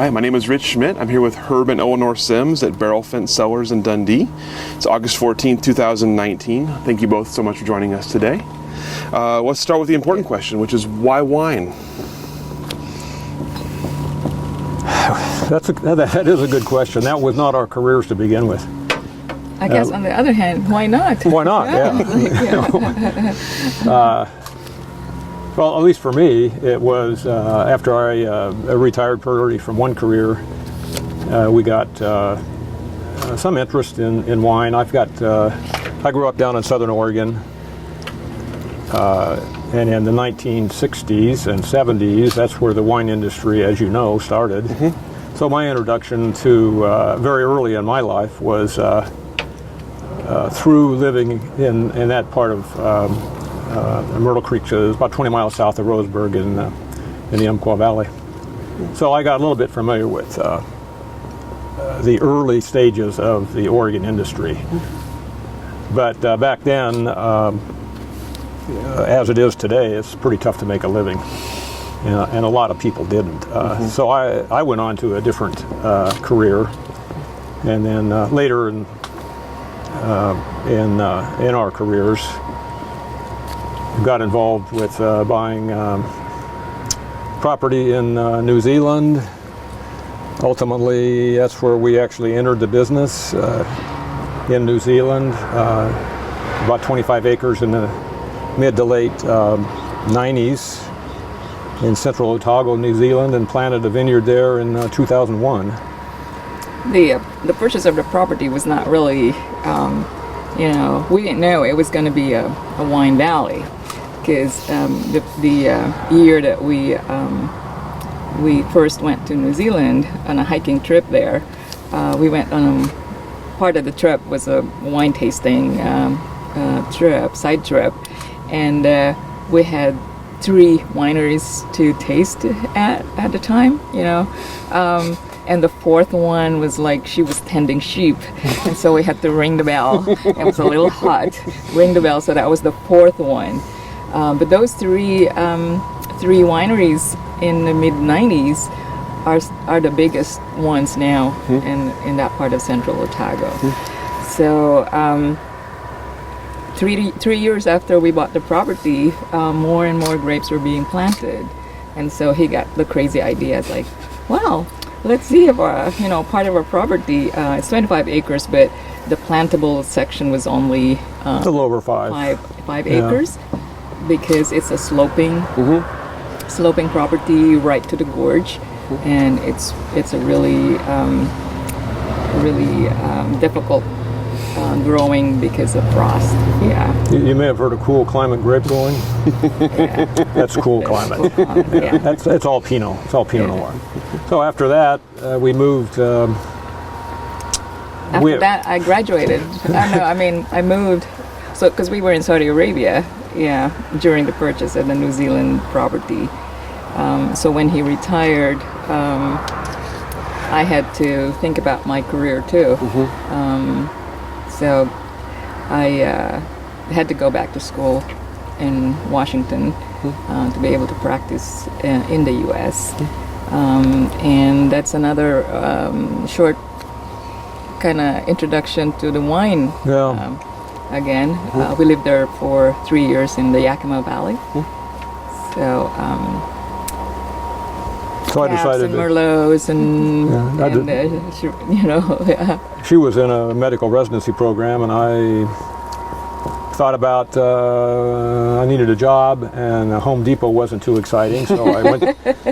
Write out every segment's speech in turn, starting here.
right, my name is Rich Schmidt. I'm here with Herb and Eleanor Sims at Barrel Fence Cellars in Dundee. It's August 14th, 2019. Thank you both so much for joining us today. Let's start with the important question, which is why wine? That is a good question. That was not our careers to begin with. I guess on the other hand, why not? Why not? Yeah. Well, at least for me, it was after I retired early from one career, we got some interest in wine. I grew up down in Southern Oregon, and in the 1960s and 70s, that's where the wine industry, as you know, started. Mm-hmm. So my introduction to very early in my life was through living in that part of Myrtle Creek, so it's about 20 miles south of Roseburg in the Umpqua Valley. So I got a little bit familiar with the early stages of the Oregon industry. But back then, as it is today, it's pretty tough to make a living, and a lot of people didn't. So I went on to a different career, and then later in our careers, got involved with buying property in New Zealand. Ultimately, that's where we actually entered the business in New Zealand. About 25 acres in the mid to late 90s in central Otago, New Zealand, and planted a vineyard there in 2001. The purchase of the property was not really, we didn't know it was going to be a wine valley, because the year that we first went to New Zealand on a hiking trip there, we went on part of the trip was a wine tasting side trip, and we had 3 wineries to taste at the time, and the 4th one was like she was tending sheep, and so we had to ring the bell. It was a little hot. Ring the bell, so that was the 4th one. But those 3 wineries in the mid 90s are the biggest ones now in that part of central Otago. So 3 years after we bought the property, more and more grapes were being planted, and so he got the crazy idea. It's like, wow, let's see if part of our property, it's 25 acres, but the plantable section was only a little over 5 acres, because it's a sloping property right to the gorge, and it's a really difficult growing because of frost. Yeah. You may have heard of cool climate grape growing. Yeah. That's cool climate. Cool climate, yeah. It's all Pinot. It's all Pinot Noir. So after that, we moved. After that, I graduated. I moved. So because we were in Saudi Arabia, during the purchase of the New Zealand property. So when he retired, I had to think about my career too. So I had to go back to school in Washington to be able to practice in the U.S. And that's another short kind of introduction to the wine. Again, we lived there for 3 years in the Yakima Valley. So I decided and Merlots She was in a medical residency program, and I thought about I needed a job, and Home Depot wasn't too exciting, so I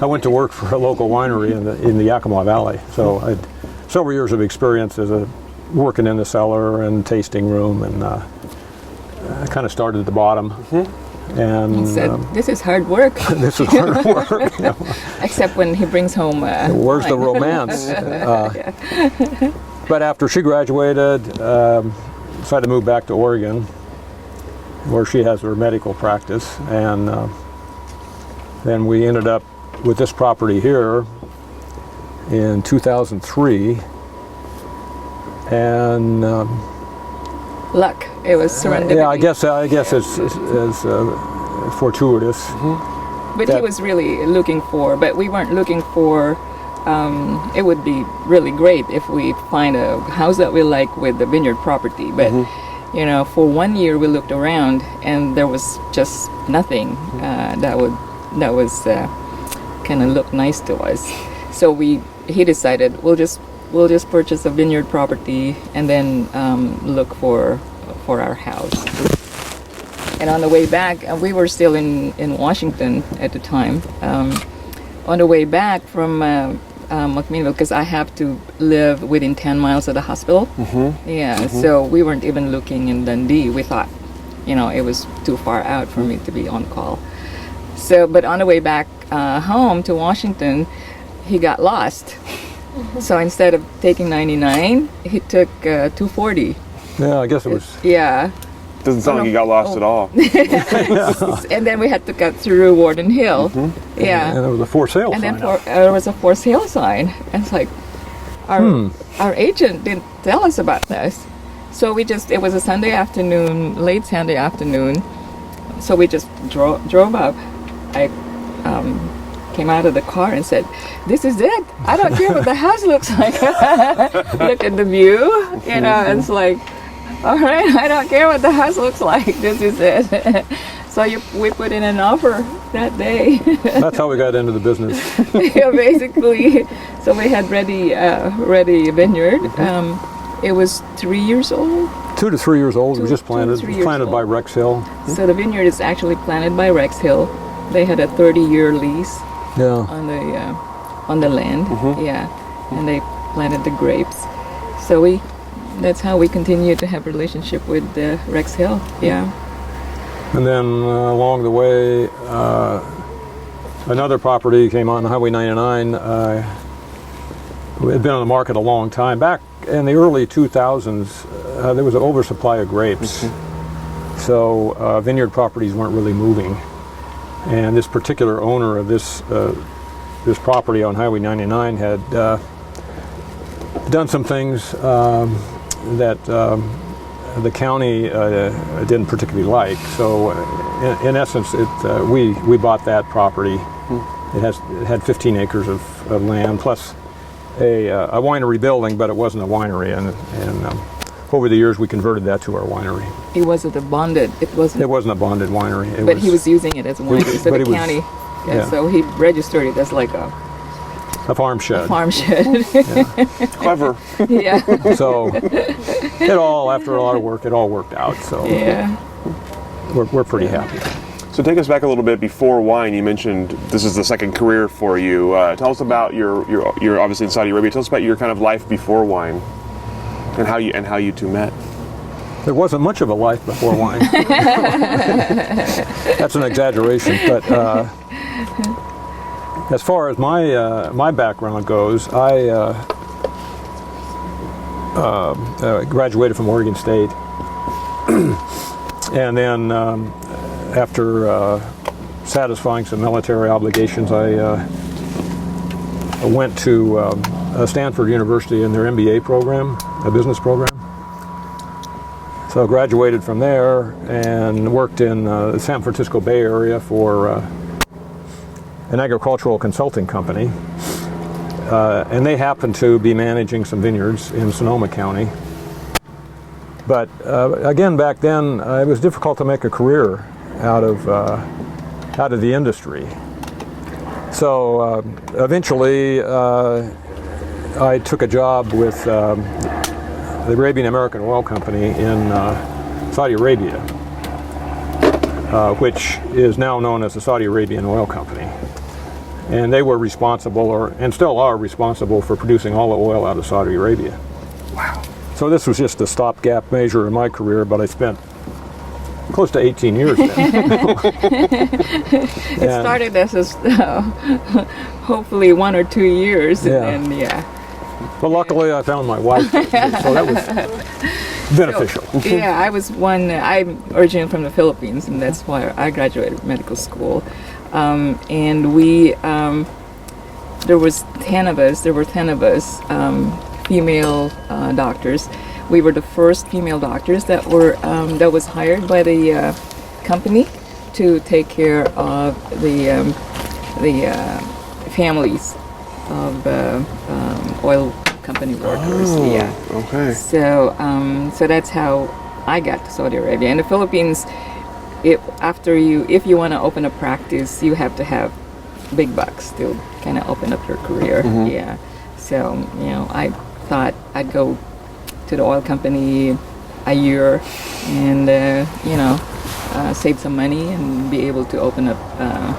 went to work for a local winery in the Yakima Valley. So I had several years of experience as working in the cellar and tasting room, and I kind of started at the bottom. And he said, "This is hard work." This is hard work. Except when he brings home. Where's the romance? But after she graduated, decided to move back to Oregon, where she has her medical practice, and then we ended up with this property here in 2003, and. Luck. It was serendipity. Yeah, I guess it's fortuitous. But he was really looking for, but we weren't looking for it would be really great if we find a house that we like with the vineyard property. But you know, for 1 year we looked around and there was just nothing that was kind of look nice to us. So he decided we'll just purchase a vineyard property and then look for our house. And on the way back, we were still in Washington at the time. On the way back from McMinnville, because I have to live within 10 miles of the hospital. So we weren't even looking in Dundee. We thought, you know, it was too far out for me to be on call. So, but on the way back home to Washington, he got lost. So instead of taking 99, he took 240. Yeah, I guess it was. Yeah. Doesn't sound like you got lost at all. And then we had to cut through Warden Hill. Yeah. And there was a for sale and sign. then there was a for sale sign. And it's like, our agent didn't tell us about this. So it was a Sunday afternoon, late Sunday afternoon. So we just drove up. I came out of the car and said, "This is it. I don't care what the house looks like." Look at the view, you know, and it's like, all right, I don't care what the house looks like. This is it. So we put in an offer that day. That's how we got into the business. Yeah, basically. So we had ready vineyard. It was 3 years old. 2 to 3 years old. It was just planted. 2 to 3 It was years planted by old. Rex Hill. So the vineyard is actually planted by Rex Hill. They had a 30-year lease Yeah. on the land. Yeah, and they planted the grapes. So that's how we continue to have relationship with Rex Hill. Yeah. And then along the way, another property came on Highway 99. It had been on the market a long time. Back in the early 2000s, there was an oversupply of grapes. So vineyard properties weren't really moving. And this particular owner of this property on Highway 99 had done some things that the county didn't particularly like. So in essence, we bought that property. It had 15 acres of land plus a winery building, but it wasn't a winery. And over the years, we converted that to our winery. It wasn't a bonded. It wasn't a bonded winery. He was using it as a winery. So the county. So he registered it as like a farm shed. Farm shed. Clever. Yeah. So after a lot of work, it all worked out. So yeah, we're pretty happy. So take us back a little bit before wine. You mentioned this is the second career for you. Tell us about you're obviously in Saudi Arabia. Tell us about your kind of life before wine, and how you two met. There wasn't much of a life before wine. That's an exaggeration, but as far as my background goes, I graduated from Oregon State, and then after satisfying some military obligations, I went to Stanford University in their MBA program, a business program. So I graduated from there and worked in the San Francisco Bay Area for an agricultural consulting company. And they happened to be managing some vineyards in Sonoma County. But again, back then, it was difficult to make a career out of the industry. So eventually, I took a job with the Arabian American Oil Company in Saudi Arabia, which is now known as the Saudi Arabian Oil Company. And they were responsible, and still are responsible, for producing all the oil out of Saudi Arabia. Wow. So this was just a stopgap measure in my career, but I spent close to 18 years there. It started as hopefully 1 or 2 years, and then But luckily I found my wife, so that was beneficial. Yeah, I'm originally from the Philippines, and that's why I graduated medical school. And there were 10 of us, female doctors. We were the first female doctors that was hired by the company to take care of the families oil company workers. Yeah. Okay. So so that's how I got to Saudi Arabia. In the Philippines, if you want to open a practice, you have to have big bucks to kind of open up your career. Yeah. So I thought I'd go to the oil company a year and save some money and be able to open up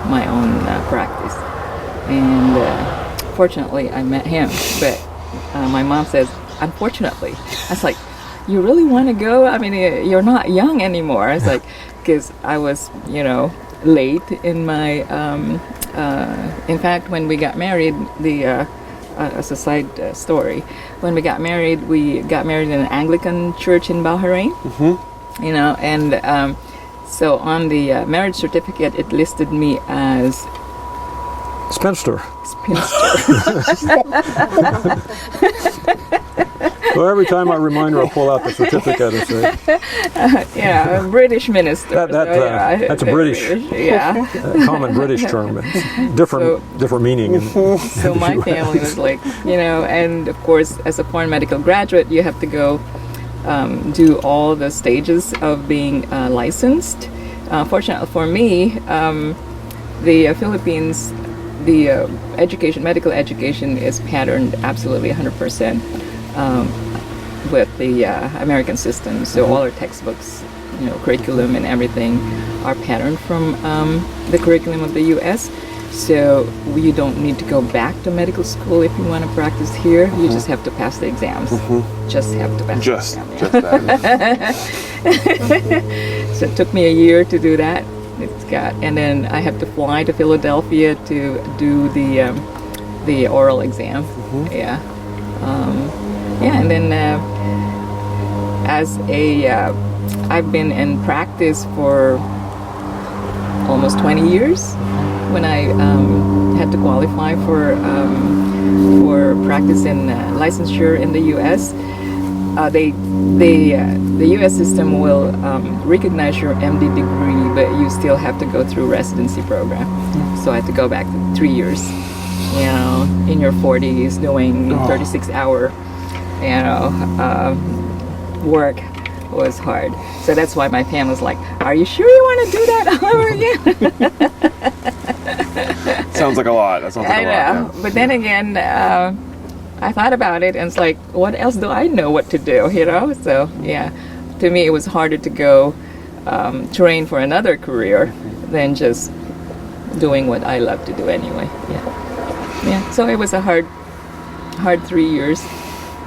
my own practice. And fortunately, I met him. But my mom says, unfortunately. I was like, you really want to go? I mean, you're not young anymore. It's like, because I was, late in my. In fact, when we got married, as a side story, when we got married in an Anglican church in Bahrain. And so on the marriage certificate, it listed me as Spinster. spinster. So every time I remind her, I pull out the certificate and say, Yeah, a British minister. That's a British, Yeah. common British term. It's different meaning. So my family was like, and of course, as a foreign medical graduate, you have to go do all the stages of being licensed. Fortunately for me, the Philippines, the medical education is patterned absolutely 100% with the American system. So all our textbooks, curriculum and everything are patterned from the curriculum of the U.S. So you don't need to go back to medical school if you want to practice here. You just have to pass the exams. Just have to pass the exams. Just that. So it took me a year to do that. And then I have to fly to Philadelphia to do the oral exam. Yeah. And then I've been in practice for almost 20 years. When I had to qualify for practice in licensure in the U.S., the U.S. system will recognize your MD degree, but you still have to go through residency program. So I had to go back to 3 years, in your 40s, doing 36-hour, work was hard. So that's why my family was like, "Are you sure you want to do that all over again?" Sounds like a lot. That sounds like I a know, lot. Yeah. but then again, I thought about it, and it's like, what else do I know what to do? So yeah, to me it was harder to go train for another career than just doing what I love to do anyway. Yeah. So it was a hard 3 years,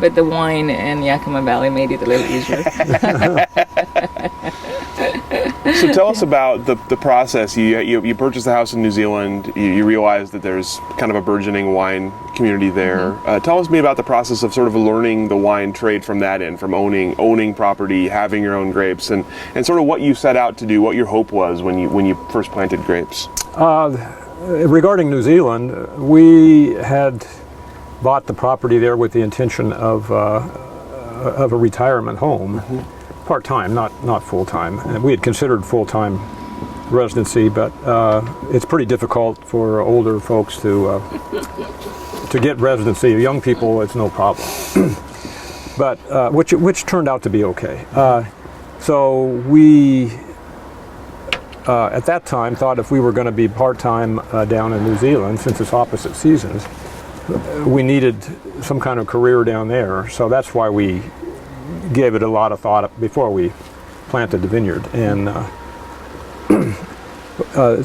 but the wine in Yakima Valley made it a little easier. So tell us about the process. You purchased a house in New Zealand. You realize that there's kind of a burgeoning wine community there. Tell us about the process of sort of learning the wine trade from that end, from owning property, having your own grapes, and sort of what you set out to do, what your hope was when you first planted grapes. Regarding New Zealand, we had bought the property there with the intention of a retirement home, part-time, not full-time. And we had considered full-time residency, but it's pretty difficult for older folks to get residency. Young people, it's no problem. But which turned out to be okay. So we at that time thought if we were going to be part-time down in New Zealand, since it's opposite seasons, we needed some kind of career down there. So that's why we gave it a lot of thought before we planted the vineyard. And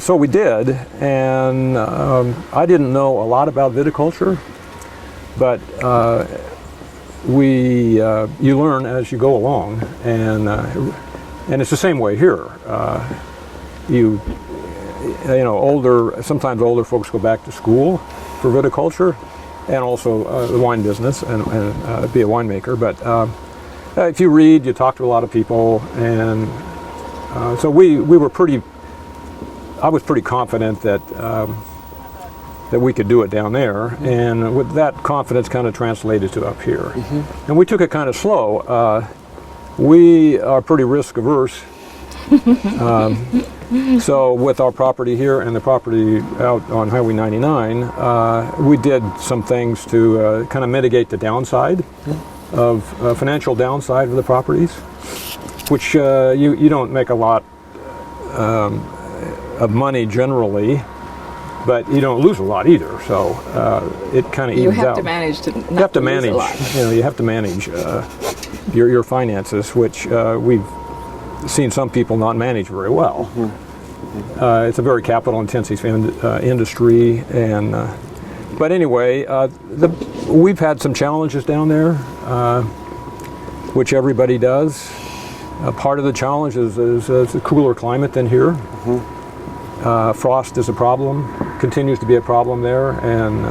so we did, and I didn't know a lot about viticulture, but you learn as you go along, and it's the same way here. Sometimes older folks go back to school for viticulture, and also the wine business, and be a winemaker. But if you read, you talk to a lot of people, and so I was pretty confident that we could do it down there, and with that confidence kind of translated to up here. And we took it kind of slow. We are pretty risk averse So with our property here and the property out on Highway 99, we did some things to kind of mitigate the downside of financial downside of the properties, which you don't make a lot of money generally, but you don't lose a lot either. So it kind of evens out. You have to manage to not You have to lose manage. a lot. You have to manage your finances, which we've seen some people not manage very well. It's a very capital-intensive industry, and but anyway, we've had some challenges down there, which everybody does. Part of the challenge is a cooler climate than here. Frost is a problem, continues to be a problem there, and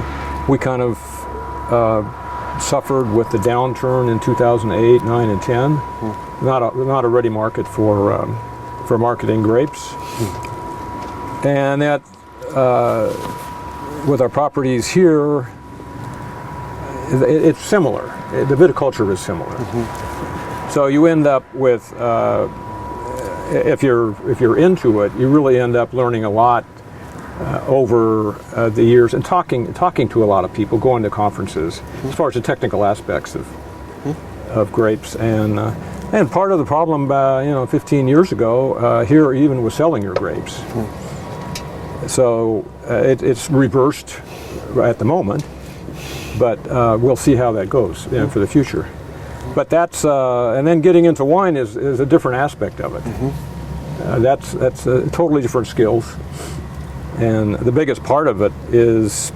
we kind of suffered with the downturn in 2008, 9, and 10. Not a ready market for marketing grapes, and that with our properties here, it's similar. The viticulture is similar. So you end up with, if you're into it, you really end up learning a lot over the years, and talking to a lot of people, going to conferences as far as the technical aspects of grapes, and part of the problem 15 years ago here even was selling your grapes. So it's reversed at the moment, but we'll see how that goes for the future. But that's and then getting into wine is a different aspect of it. That's totally different skills, and the biggest part of it is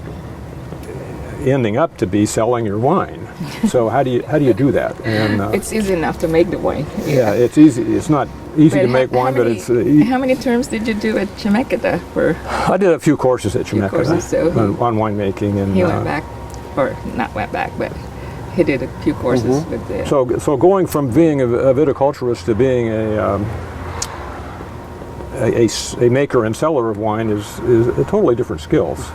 ending up to be selling your wine. So how do you do that? And It's easy enough to make the wine. yeah, it's easy. It's not easy to make wine, but it's. How many terms did you do at Chemeketa? I did a few courses at Chemeketa courses, so on winemaking, and he went back, or not went back, but he did a few courses with the. So going from being a viticulturist to being a maker and seller of wine is a totally different skills.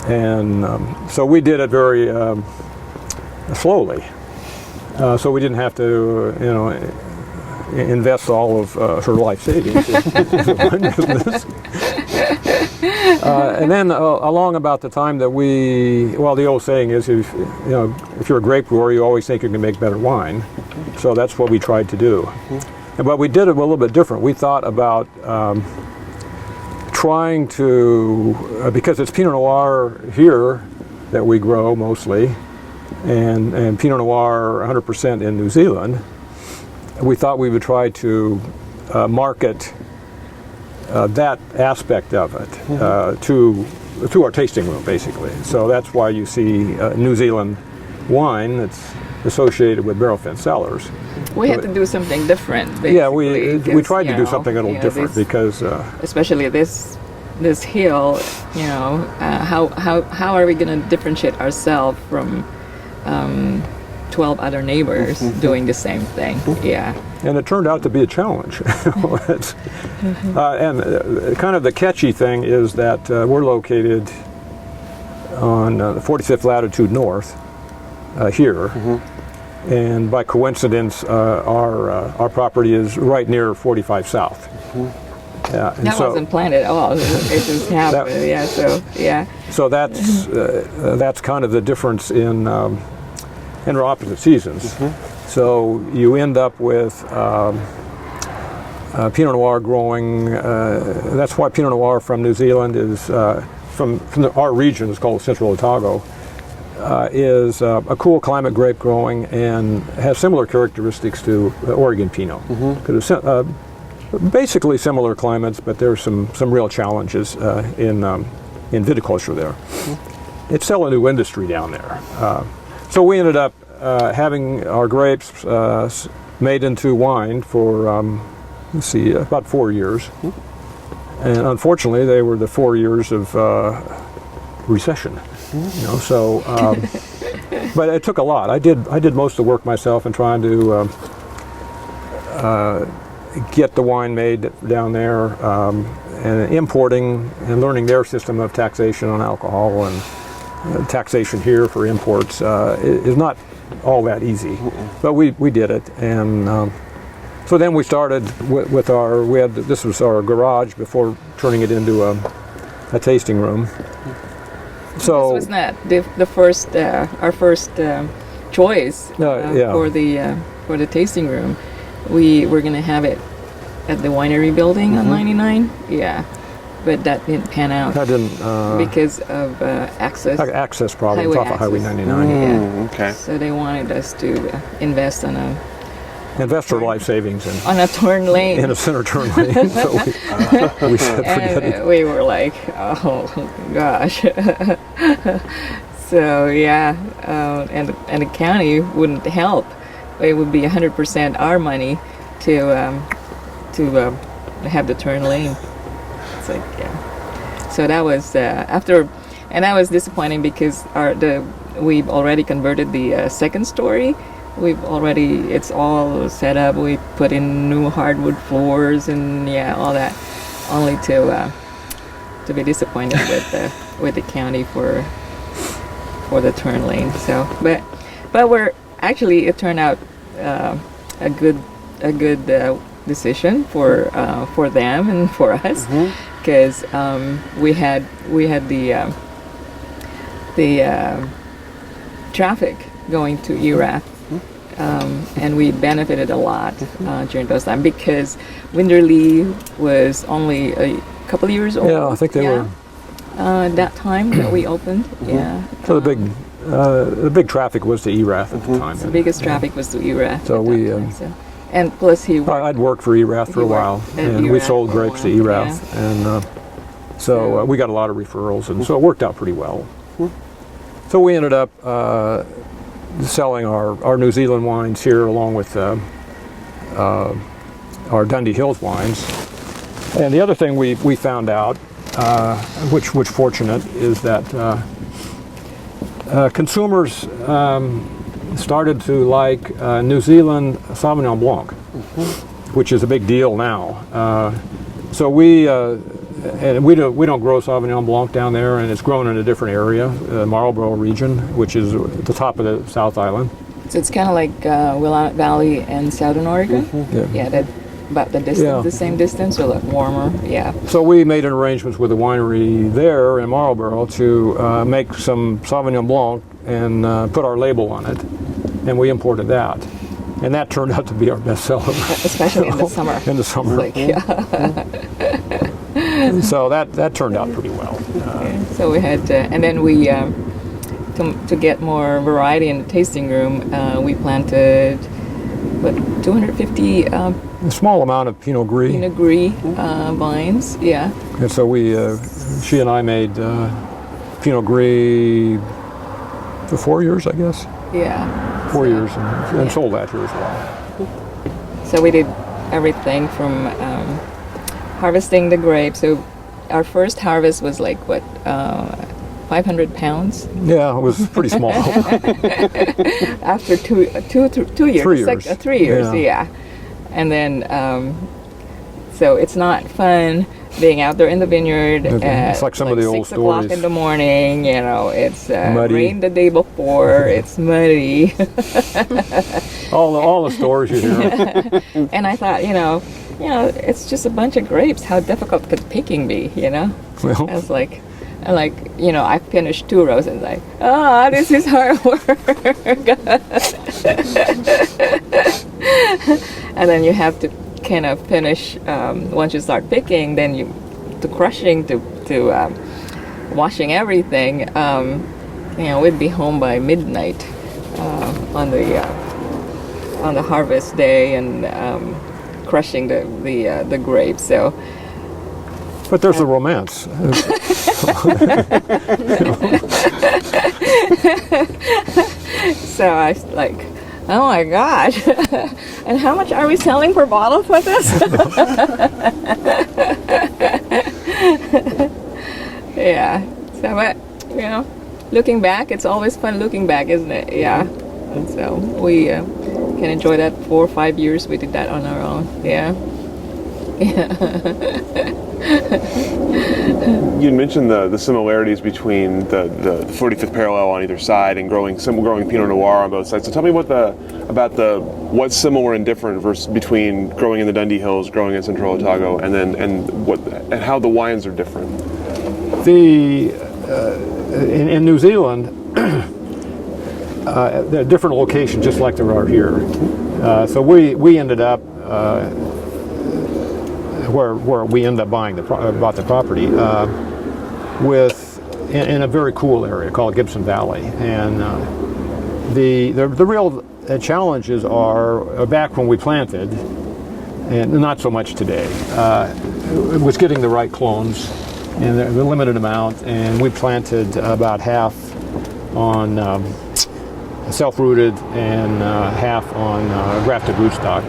And so we did it very slowly. So we didn't have to, invest all of her life savings in the wine business. And then along about the time that the old saying is, if you're a grape grower, you always think you can make better wine. So that's what we tried to do. But we did it a little bit different. We thought about trying to, because it's Pinot Noir here that we grow mostly, and Pinot Noir 100% in New Zealand, we thought we would try to market that aspect of it to our tasting room, basically. So that's why you see New Zealand wine that's associated with Barrel Fence Cellars. We had to do something different. Yeah, we tried to do something a little different because especially this hill, how are we going to differentiate ourselves from 12 other neighbors doing the same thing? Yeah. And it turned out to be a challenge. And kind of the catchy thing is that we're located on the 45th latitude north here. And by coincidence, our property is right near 45 south. That wasn't planned at all. It just happened. So that's kind of the difference in our opposite seasons. So you end up with Pinot Noir growing. That's why Pinot Noir from New Zealand is from our region is called Central Otago. Is a cool climate grape growing and has similar characteristics to Oregon Pinot. Because it's basically similar climates, but there's some real challenges in viticulture there. It's still a new industry down there. So we ended up having our grapes made into wine for about 4 years. And unfortunately, they were the 4 years of recession. But it took a lot. I did most of the work myself in trying to get the wine made down there, and importing and learning their system of taxation on alcohol, and taxation here for imports is not all that easy. But we did it, and So then we started with this was our garage before turning it into a tasting room. So This was not the first, our first choice yeah. for the tasting room. We were going to have it at the winery building on 99. Yeah, but that didn't pan out. That didn't because of access problems off of Highway 99. Yeah. Okay. So they wanted us to invest on a Investor life savings on a turn lane. in a center turn lane. So we said forget it. And we were like, oh gosh. So yeah, and the county wouldn't help. It would be 100% our money to have the turn lane. It's like, yeah. So that was after, and that was disappointing because we've already converted the second story. It's all set up. We put in new hardwood floors and all that, only to be disappointed with the county for the turn lane. So, but it turned out a good decision for them and for us, because we had the traffic going to Erath. And we benefited a lot during those times because Winderley was only a couple of years old. Yeah, I think they were. That time that we opened, yeah. So the big traffic was to Erath at the time. The biggest traffic was to Erath. So we. And plus I'd worked for Erath for a while, and we sold grapes to Erath, and so we got a lot of referrals, and so it worked out pretty well. So we ended up selling our New Zealand wines here along with our Dundee Hills wines. And the other thing we found out, which fortunate, is that consumers started to like New Zealand Sauvignon Blanc, which is a big deal now. So we don't grow Sauvignon Blanc down there, and it's grown in a different area, the Marlborough region, which is at the top of the South Island. So it's kind of like Willamette Valley and Southern Oregon. Yeah, that about the distance, the same distance, or like warmer. Yeah. So we made an arrangements with a winery there in Marlborough to make some Sauvignon Blanc and put our label on it, and we imported that. And that turned out to be our best seller. Especially in the summer. In the summer. Like, So that turned out pretty well. So we had, and then we, to get more variety in the tasting room, we planted, 250 a small amount of Pinot Gris. Pinot Gris vines, yeah. And so she and I made Pinot Gris for 4 years, I guess. Yeah. 4 years, and sold that here as well. So we did everything from harvesting the grapes. So our first harvest was like 500 pounds. Yeah, it was pretty small. After 2 years. 3 years. 3 years, yeah. And then, so it's not fun being out there in the vineyard it's like some of the old 6 o'clock stories. in the morning, it's Muddy. rained the day before, it's muddy. all the stories you hear. And I thought, it's just a bunch of grapes. How difficult could picking be, Well, I was like, I finished 2 rows and like, this is hard work. And then you have to kind of finish, once you start picking, then to crushing, to washing everything. We'd be home by midnight on the harvest day and crushing the grapes. So. but there's a romance. So I was like, oh my gosh, and how much are we selling per bottle for this? Yeah, so but, looking back, it's always fun looking back, isn't it? Yeah, and so we can enjoy that 4 or 5 years we did that on our own, yeah. You mentioned the similarities between the 45th parallel on either side and growing Pinot Noir on both sides. So tell me what's similar and different between growing in the Dundee Hills, growing in Central Otago, and how the wines are different. In New Zealand, there are different locations, just like there are here. So we ended up where we ended up bought the property in a very cool area called Gibson Valley, and the real challenges are back when we planted, and not so much today. It was getting the right clones in the limited amount, and we planted about half on self-rooted and half on grafted rootstock.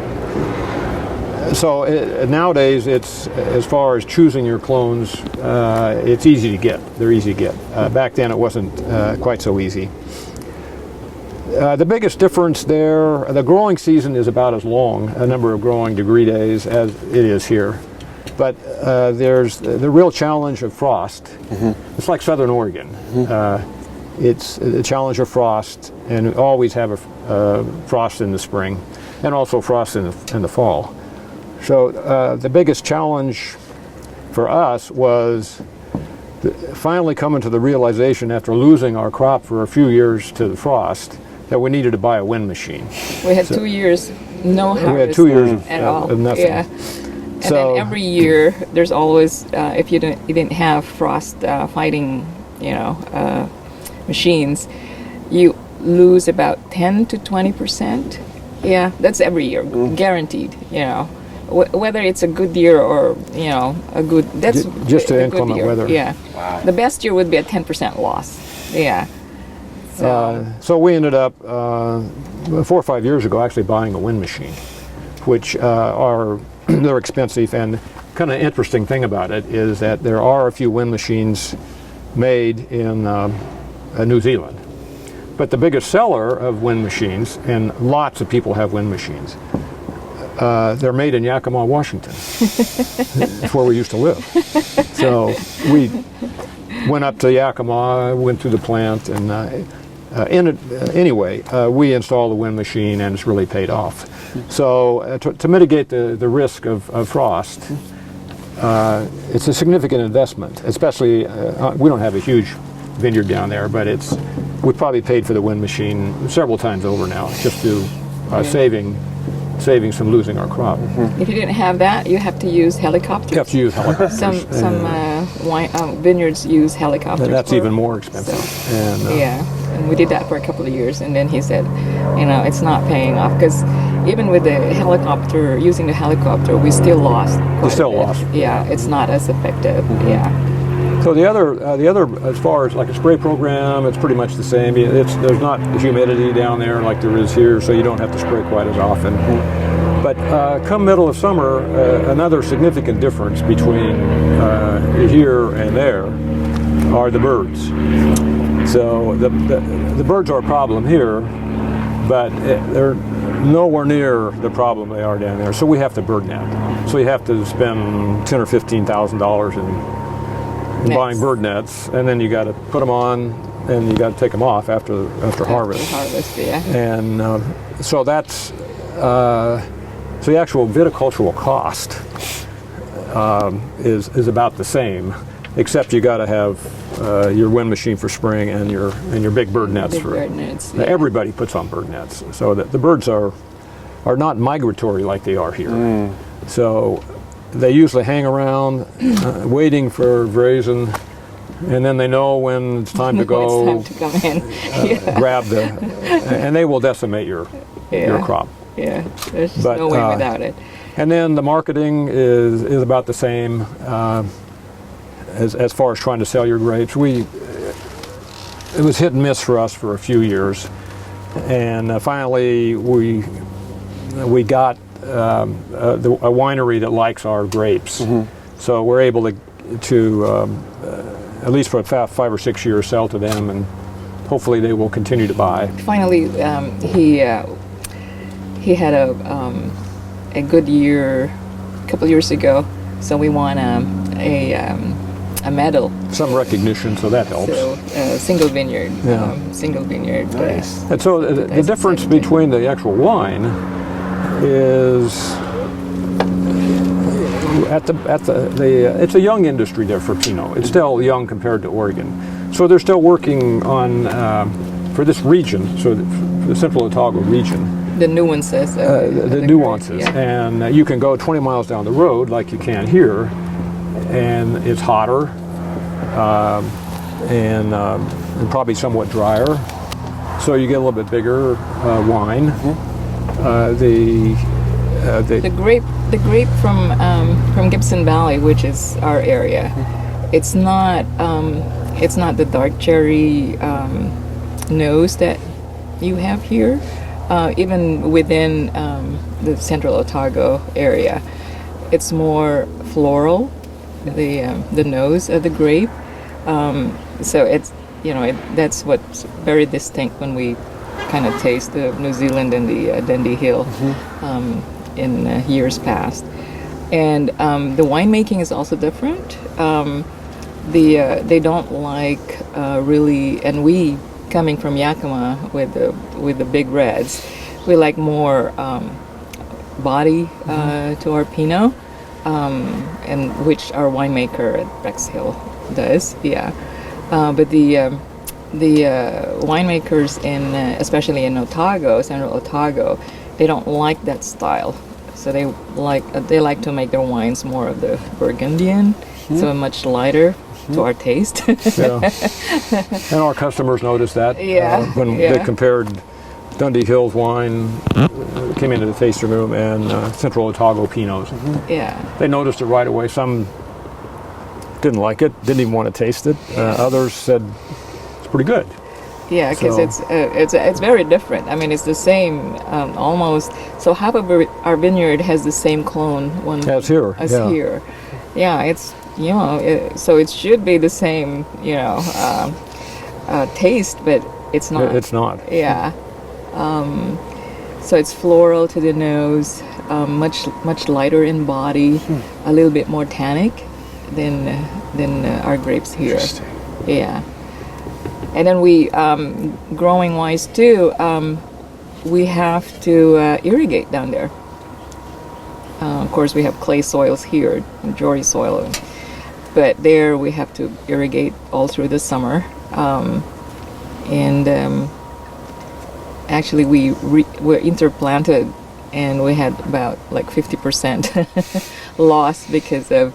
So nowadays, it's as far as choosing your clones, it's easy to get. They're easy to get. Back then, it wasn't quite so easy. The biggest difference there, the growing season is about as long, a number of growing degree days, as it is here. But there's the real challenge of frost. Mm-hmm. It's like Southern Oregon. Mm-hmm. It's the challenge of frost, and we always have a frost in the spring, and also frost in the fall. So the biggest challenge for us was finally coming to the realization, after losing our crop for a few years to the frost, that we needed to buy a wind machine. We had 2 years no harvest. We had 2 years at all. Of nothing. Yeah. And then every year, there's always, if you didn't have frost fighting, machines, you lose about 10 to 20%. Yeah, that's every year, guaranteed. Whether it's a good year or a good, that's just a inclement good year. weather. Yeah, wow. The best year would be a 10% loss. Yeah. So we ended up 4 or 5 years ago actually buying a wind machine, which they're expensive, and kind of interesting thing about it is that there are a few wind machines made in New Zealand, but the biggest seller of wind machines, and lots of people have wind machines, they're made in Yakima, Washington. It's where we used to live. So we went up to Yakima, went through the plant, and anyway, we installed the wind machine, and it's really paid off. So to mitigate the risk of frost, it's a significant investment, especially, we don't have a huge vineyard down there, but we probably paid for the wind machine several times over now, just to saving some losing our crop. Mm-hmm. If you didn't have that, you have to use helicopters. You have to use helicopters. Some vineyards use helicopters. That's even more expensive. So, and we did that for a couple of years, and then he said, it's not paying off, because even with using the helicopter, we still lost. We still lost. Yeah, it's not as effective. Mm-hmm. Yeah. So the other, as far as like a spray program, it's pretty much the same. There's not the humidity down there like there is here, so you don't have to spray quite as often. But come middle of summer, another significant difference between here and there are the birds. So the birds are a problem here, but they're nowhere near the problem they are down there. So we have to bird net. So you have to spend $10,000 or $15,000 in buying bird nets, and then you got to put them on, and you got to take them off after harvest. Yeah. And so that's so the actual viticultural cost is about the same, except you got to have your wind machine for spring and your big bird nets bird nets. Yeah. Everybody puts on bird nets, so that the birds are not migratory like they are here. So they usually hang around waiting for grazing, and then they know when it's time to go. It's time to come in. Grab and they will decimate your crop. Yeah, there's just no way without it. And then the marketing is about the same as far as trying to sell your grapes. It was hit and miss for us for a few years, and finally we got a winery that likes our grapes. Mm-hmm. So we're able to at least for 5 or 6 years, sell to them, and hopefully they will continue to buy. Finally, he had a good year a couple years ago, so we won a a medal. Some recognition, so that helps. So single vineyard. Yeah. Single vineyard. Nice. And so the difference between the actual wine is it's a young industry there for Pinot. It's still young compared to Oregon. So they're still working on for this region, so the Central Otago region. The nuances. The nuances, yeah. and you can go 20 miles down the road like you can here, and it's hotter and probably somewhat drier, so you get a little bit bigger wine. The grape from Gibson Valley, which is our area, it's not the dark cherry nose that you have here. Even within the Central Otago area, it's more floral, the nose of the grape. So it's that's what's very distinct when we kind of taste the New Zealand and the Dundee Hill in years past. And the winemaking is also different. They don't like really, and we, coming from Yakima with the big reds, we like more body to our Pinot, and which our winemaker at Bexhill does. Yeah, but the winemakers in especially in Otago, Central Otago, they don't like that style. So they like to make their wines more of the Burgundian, so much lighter to our taste. Yeah. And our customers noticed that when Yeah. they compared Dundee Hill's wine, came into the tasting room, and Central Otago Pinots. Yeah. They noticed it right away. Some didn't like it, didn't even want to taste it. Others said it's pretty good. Yeah, because it's very different. I mean, it's the same almost. So half of our vineyard has the same clone As here. here. Yeah, it's so it should be the same taste, but it's not. It's not. Yeah. So it's floral to the nose, much lighter in body, a little bit more tannic than our grapes here. Interesting. Yeah. And then we, growing wise too, we have to irrigate down there. Of course, we have clay soils here, Jory soil, but there we have to irrigate all through the summer. Actually, we were interplanted, and we had about like 50% loss because of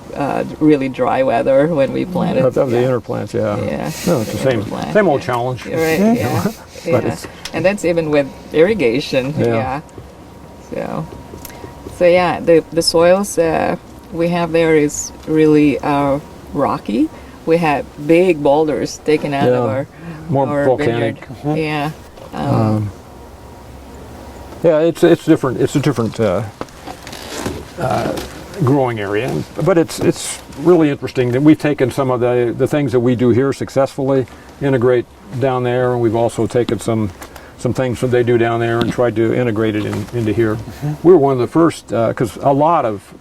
really dry weather when we planted. Of the interplants, yeah. Yeah. No, it's the same old challenge. Right. Yeah. But Yeah. And that's even with irrigation. Yeah. So yeah, the soils we have there is really rocky. We had big boulders taken out of our volcanic. vineyard. Yeah. Yeah, it's different. It's a different growing area, but it's really interesting that we've taken some of the things that we do here successfully, integrate down there, and we've also taken some things that they do down there and tried to integrate it into here. We were one of the first, because a lot of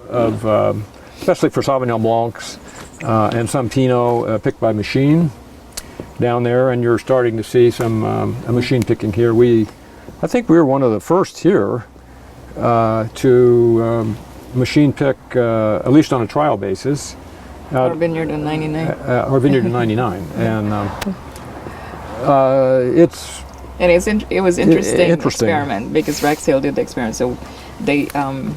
especially for Sauvignon Blancs and some Pinot picked by machine down there, and you're starting to see some machine picking here. I think we were one of the first here to machine pick, at least on a trial basis. Our vineyard in '99. Our vineyard in '99, and it was interesting experiment because Rexhill did the experiment. So they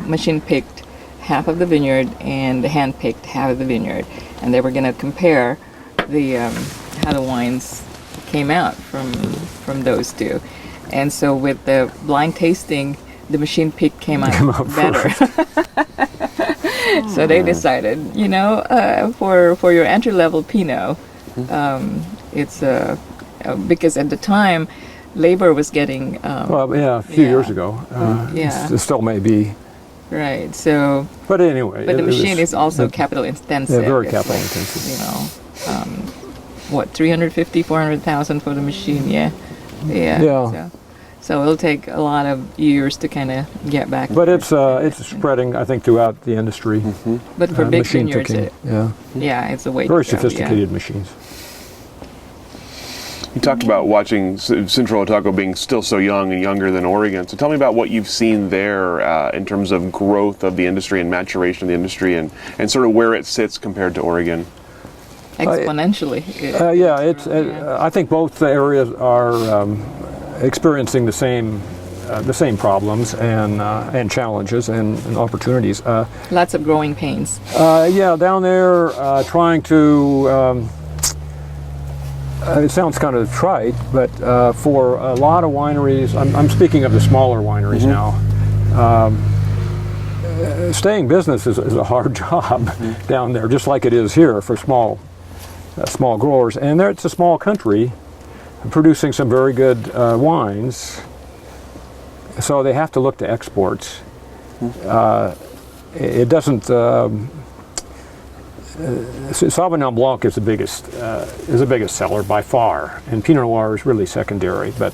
machine picked half of the vineyard and hand picked half of the vineyard, and they were going to compare the how the wines came out from those two. And so with the blind tasting, the machine pick came out better. So they decided, for your entry level Pinot, it's because at the time, labor was getting a few years ago. It still may be. Right. So. But anyway. But the machine is also capital intensive. Yeah, very it's capital like, intensive. $350,000, $400,000 for the machine. Yeah. Yeah. So So it'll take a lot of years to kind of get back. But it's spreading, I think, throughout the industry. But for big Machine vineyards, picking, yeah, it's a way very to go, sophisticated machines. You talked about watching Central Otago being still so young and younger than Oregon. So tell me about what you've seen there in terms of growth of the industry and maturation of the industry, and sort of where it sits compared to Oregon. Exponentially. I think both areas are experiencing the same problems and challenges and opportunities. Lots of growing pains. Down there trying to. It sounds kind of trite, but for a lot of wineries, I'm speaking of the smaller wineries now, staying business is a hard job down there, just like it is here for small growers. And it's a small country producing some very good wines, so they have to look to exports. It doesn't... Sauvignon Blanc is the biggest seller by far, and Pinot Noir is really secondary. But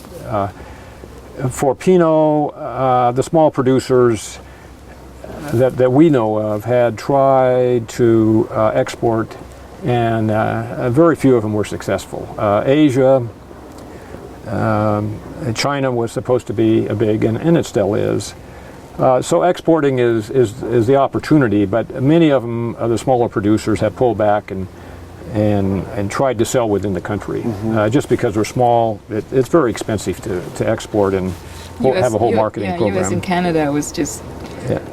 for Pinot, the small producers that we know of had tried to export, and very few of them were successful. Asia, China was supposed to be a big, and it still is. So exporting is the opportunity, but many of them, the smaller producers, have pulled back and tried to sell within the country. Just because we're small, it's very expensive to export and have a whole marketing program. US and Canada was just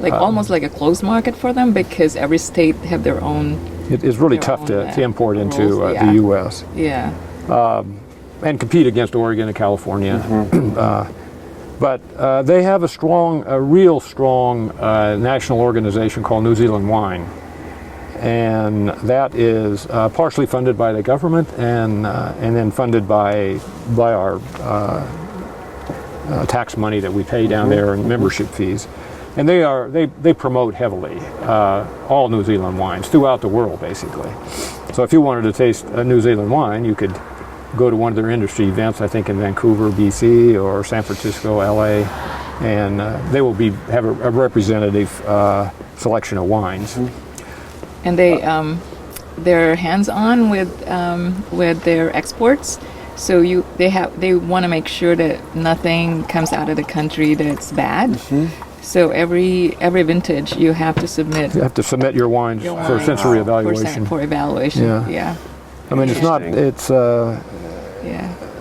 almost like a closed market for them, because every state have their own. It is really tough to import into the U.S. Yeah. And compete against Oregon and California. But they have a real strong national organization called New Zealand Wine, and that is partially funded by the government and then funded by our tax money that we pay down there and membership fees. And they promote heavily all New Zealand wines throughout the world, basically. So if you wanted to taste a New Zealand wine, you could go to one of their industry events, I think in Vancouver, BC, or San Francisco, LA, and they will have a representative selection of wines. And they're hands-on with their exports. So they want to make sure that nothing comes out of the country that's bad. So every vintage you have to submit. You have to submit your wines for sensory evaluation. For evaluation. Yeah. I mean, it's not. It's.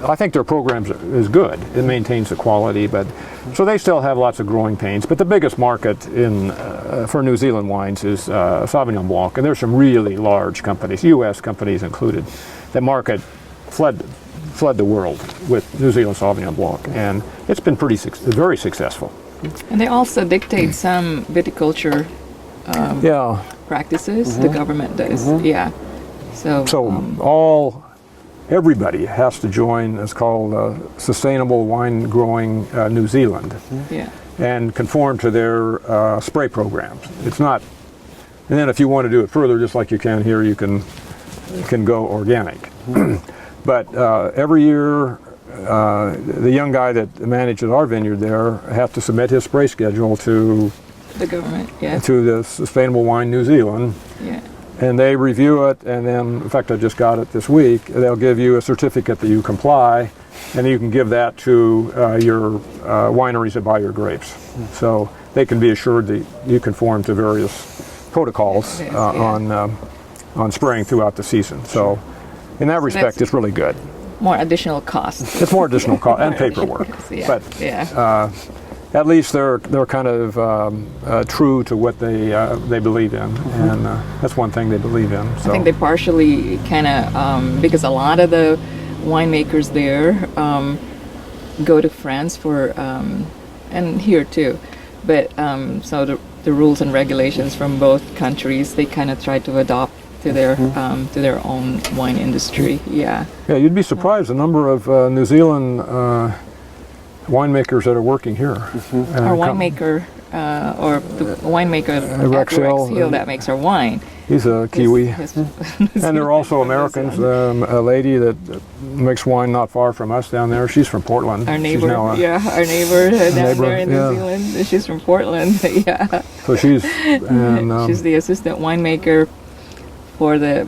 I think their program is good. It maintains the quality, but so they still have lots of growing pains. But the biggest market for New Zealand wines is Sauvignon Blanc, and there's some really large companies, U.S. companies included, that market fled the world with New Zealand Sauvignon Blanc, and it's been very successful. And they also dictate some viticulture practices. The government does. So everybody has to join. It's called Sustainable Wine Growing New Zealand, and conform to their spray programs. It's not. And then if you want to do it further, just like you can here, you can go organic. But every year, the young guy that manages our vineyard there has to submit his spray schedule to the government, to the Sustainable Wine New Zealand. And they review it, and then, in fact, I just got it this week. They'll give you a certificate that you comply, and you can give that to your wineries that buy your grapes. So they can be assured that you conform to various protocols on spraying throughout the season. So in that respect, it's really good. More additional costs. It's more additional cost and paperwork. But at least they're kind of true to what they believe in, and that's one thing they believe in. So. I think they partially kind of because a lot of the winemakers there go to France for and here too, but so the rules and regulations from both countries they kind of try to adopt to their own wine industry. Yeah, you'd be surprised the number of New Zealand winemakers that are working here. Our winemaker or the winemaker at Rex Hill that makes our wine. He's a Kiwi. And there are also New Americans. Zealand. A lady that makes wine not far from us down there. She's from Portland. Our neighbor, She's now our neighbor down there in New Zealand. She's from Portland. Yeah. So she's she's the assistant winemaker for the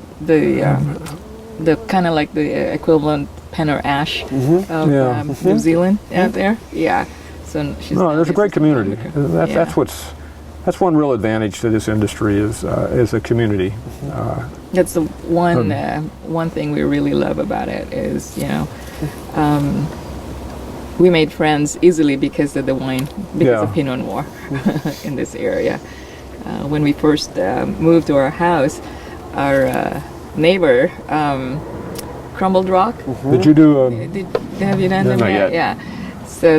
kind of like the equivalent pen or ash of New Zealand out there. Yeah. So she's there's a great community. winemaker. That's one real advantage to this industry is a community. That's the one thing we really love about it is, we made friends easily because of the wine, because of Pinot Noir in this area. When we first moved to our house, our neighbor crumbled rock. Did you do? Have you done them not yet? yet. Yeah. So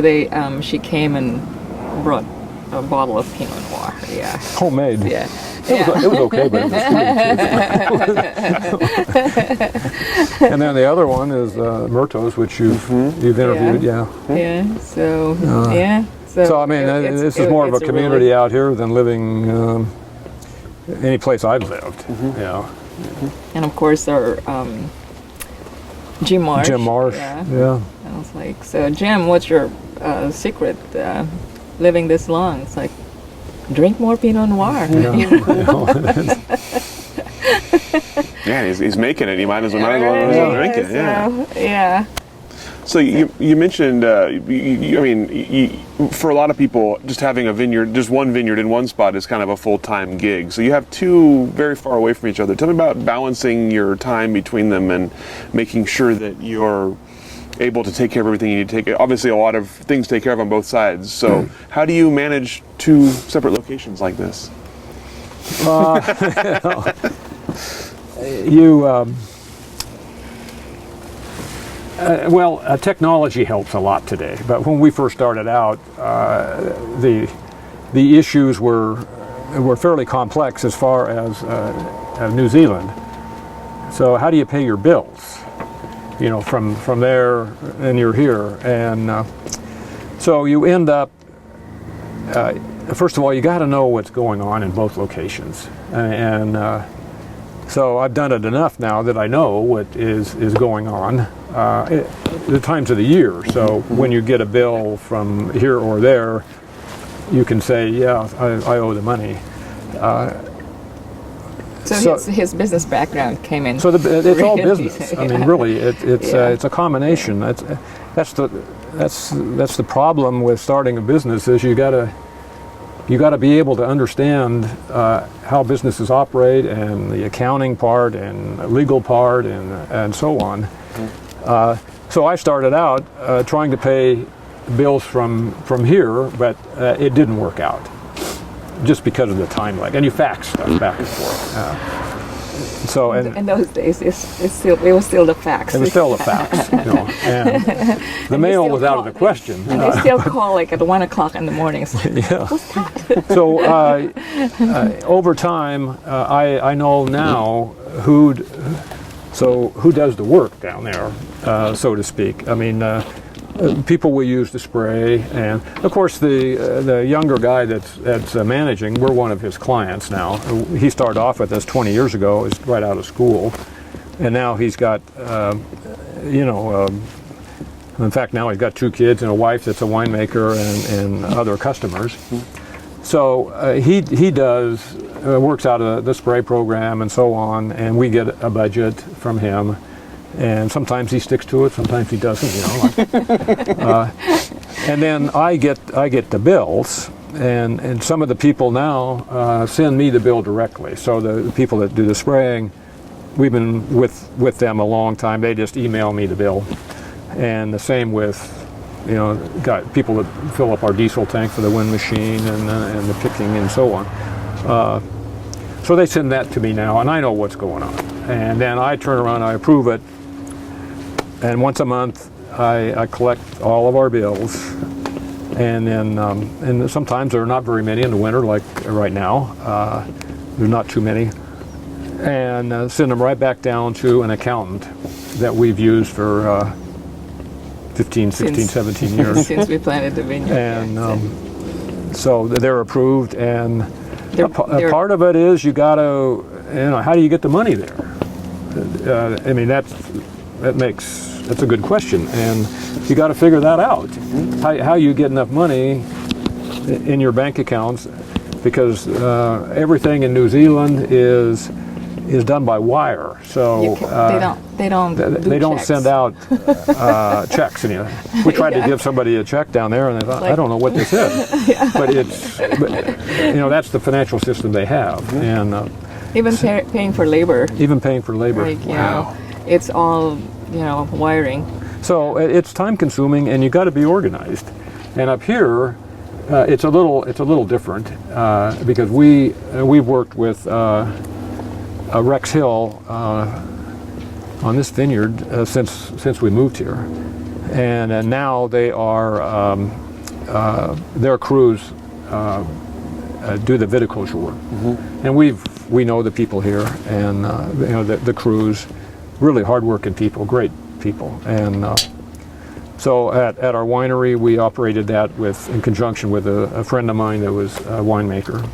she came and brought a bottle of Pinot Noir. Yeah. Homemade. Yeah. It was okay, but it was sweet. And then the other one is Murtos, which you've interviewed. Yeah. So So I mean, this is more of a community out here than living any place I've lived. Yeah. And of course our Jim Marsh. Jim Marsh. Yeah. I was like, so Jim, what's your secret living this long? It's like, drink more Pinot Noir. Yeah, he's making it. He might as well drink it. Yeah. So you mentioned, for a lot of people, just having a vineyard, just one vineyard in one spot is kind of a full-time gig. So you have two very far away from each other. Tell me about balancing your time between them and making sure that you're able to take care of everything you need to take. Obviously, a lot of things to take care of on both sides. So how do you manage two separate locations like this? Technology helps a lot today. But when we first started out, the issues were fairly complex as far as New Zealand. So how do you pay your bills? From there, and you're here, and so you end up. First of all, you got to know what's going on in both locations, and so I've done it enough now that I know what is going on. The times of the year. So when you get a bill from here or there, you can say, "Yeah, I owe the money." So his business background came in. So it's all business. I mean, really, it's a combination. That's the problem with starting a business is you got to be able to understand how businesses operate and the accounting part and legal part and so on. So I started out trying to pay bills from here, but it didn't work out. Just because of the time lag, and you fax stuff back and forth. In those days, it was still the fax. It was still the fax, and the mail was out of the question. And they still call like at 1 o'clock in the morning. It's like, what's that? So over time, I know now who does the work down there, so to speak. I mean. People we use to spray, and of course the younger guy that's managing, we're one of his clients now. He started off with us 20 years ago, is right out of school, and now he's got, in fact now he's got 2 kids and a wife that's a winemaker and other customers. So he does works out of the spray program and so on, and we get a budget from him. And sometimes he sticks to it, sometimes he doesn't, and then I get the bills, and some of the people now send me the bill directly. So the people that do the spraying, we've been with them a long time. They just email me the bill, and the same with, got people that fill up our diesel tank for the wind machine and the picking and so on. So they send that to me now, and I know what's going on. And then I turn around, I approve it. And once a month, I collect all of our bills, and then and sometimes there are not very many in the winter, like right now. There's not too many, and send them right back down to an accountant that we've used for 15, 16, 17 years. Since we planted the vineyard. And So they're approved, and a they're- part of it is you got to, how do you get the money there? I mean, that's a good question, and you got to figure that out. How you get enough money in your bank accounts, because everything in New Zealand is done by wire. So they don't don't checks. send out checks. We tried to give somebody a check down there, and they thought, I don't know what this is. But that's the financial system they have, and Even paying for labor. even paying for labor. Like, it's all, wiring. So it's time consuming, and you got to be organized. And up here, it's a little different because we've worked with Rex Hill on this vineyard since we moved here, and now they are their crews do the viticulture work, and we know the people here, and the crews, really hardworking people, great people, and so at our winery we operated that in conjunction with a friend of mine that was a winemaker.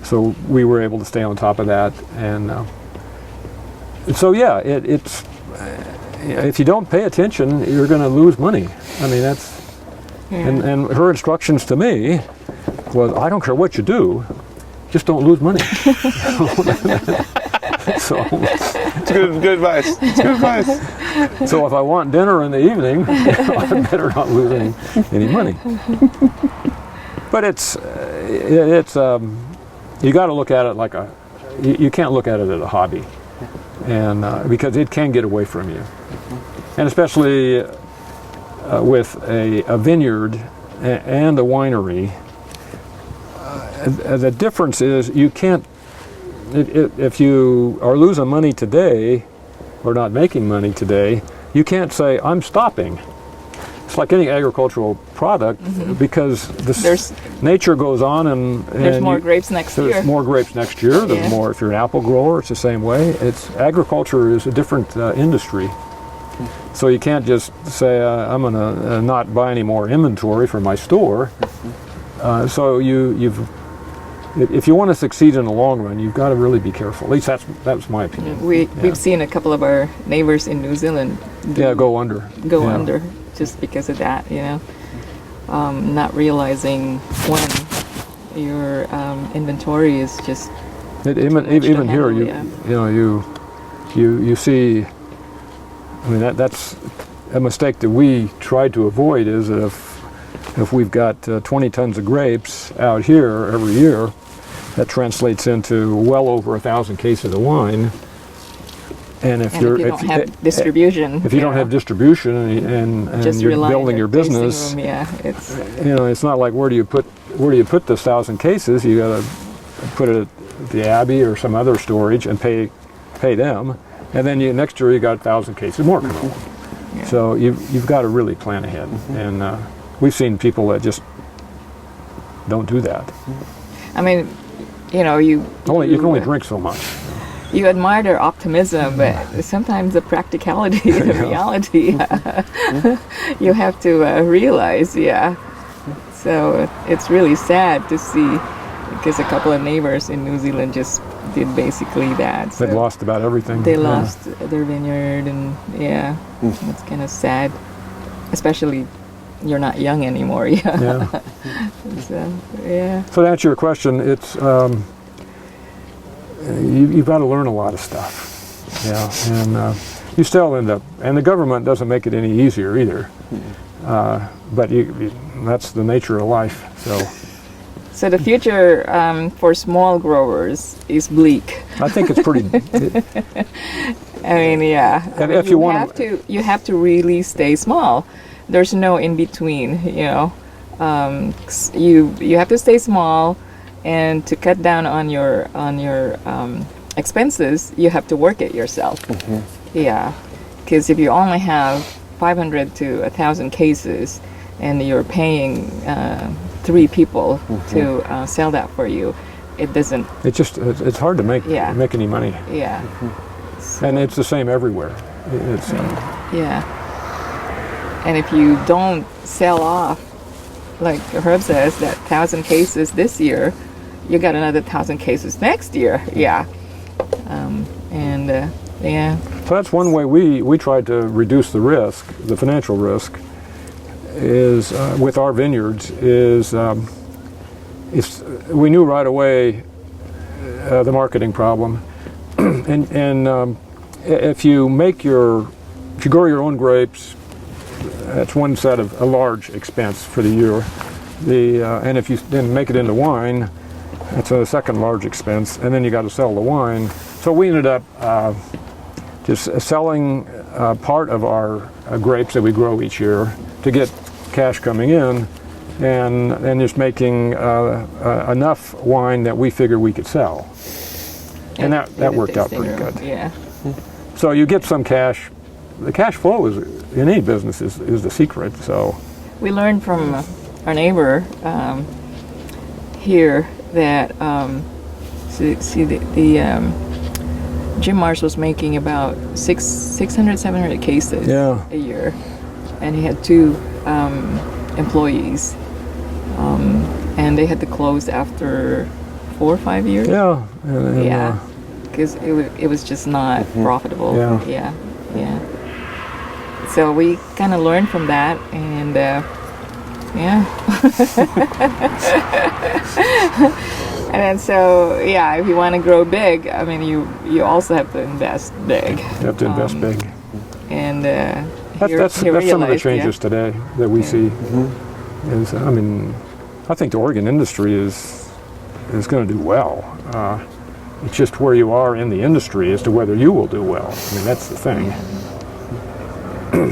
So we were able to stay on top of that, and so it's if you don't pay attention, you're going to lose money. I mean, that's and her instructions to me was, I don't care what you do, just don't lose money. So It's good advice. It's good advice. so if I want dinner in the evening, I better not lose any money. But it's you got to look at it like you can't look at it as a hobby, and because it can get away from you, and especially with a vineyard and a winery. The difference is you can't, if you are losing money today or not making money today, you can't say, I'm stopping. It's like any agricultural product, because nature goes on, and There's more grapes next year. There's more grapes next year. There's more. If you're an apple grower, it's the same way. Agriculture is a different industry, so you can't just say I'm going to not buy any more inventory for my store. So if you want to succeed in the long run, you've got to really be careful. At least that's my opinion. We've seen a couple of our neighbors in New Zealand go under. Go under just because of that, not realizing when your inventory is just even here, you see. I mean, that's a mistake that we tried to avoid, is that if we've got 20 tons of grapes out here every year, that translates into well over 1,000 cases of wine. And if you don't have distribution, and you're building your business, it's not like where do you put this 1,000 cases? You got to put it at the Abbey or some other storage and pay them, and then next year you got 1,000 cases more coming along. So you've got to really plan ahead, and we've seen people that just don't do that. I mean, you can only drink so much. You admire their optimism, but sometimes the practicality, the reality, you have to realize, So it's really sad to see, because a couple of neighbors in New Zealand just did basically that. So they've lost about everything. They lost their vineyard, and it's kind of sad, especially you're not young anymore. So to answer your question, it's you've got to learn a lot of stuff. And you still end up, and the government doesn't make it any easier either. But that's the nature of life. So the future for small growers is bleak. I think it's pretty. I mean, if you want you have to really stay small. There's no in between. You have to stay small, and to cut down on your expenses, you have to work it yourself. Because if you only have 500 to 1,000 cases, and you're paying 3 people to sell that for you, it doesn't. It's hard to make any money. And it's the same everywhere. And if you don't sell off like Herb says, that 1,000 cases this year, you got another 1,000 cases next year. Yeah. Yeah. So that's one way we tried to reduce the risk, the financial risk, is with our vineyards. We knew right away the marketing problem, and if you grow your own grapes, that's one set of a large expense for the year. And if you then make it into wine, that's a second large expense, and then you got to sell the wine. So we ended up just selling part of our grapes that we grow each year to get cash coming in, and just making enough wine that we figured we could sell. And that worked out pretty good. Yeah. So you get some cash. The cash flow in any business is the secret. So We learned from our neighbor here that Jim Marsh was making about 600, 700 cases a year, and he had 2 employees, and they had to close after 4 or 5 years. Yeah. Because it was just not profitable. Yeah. So we kind of learned from that, and and then if you want to grow big, I mean, you also have to invest big. You have to invest big. And that's some of the changes today that we see. Is, I mean, I think the Oregon industry is going to do well. It's just where you are in the industry as to whether you will do well. I mean, that's the thing.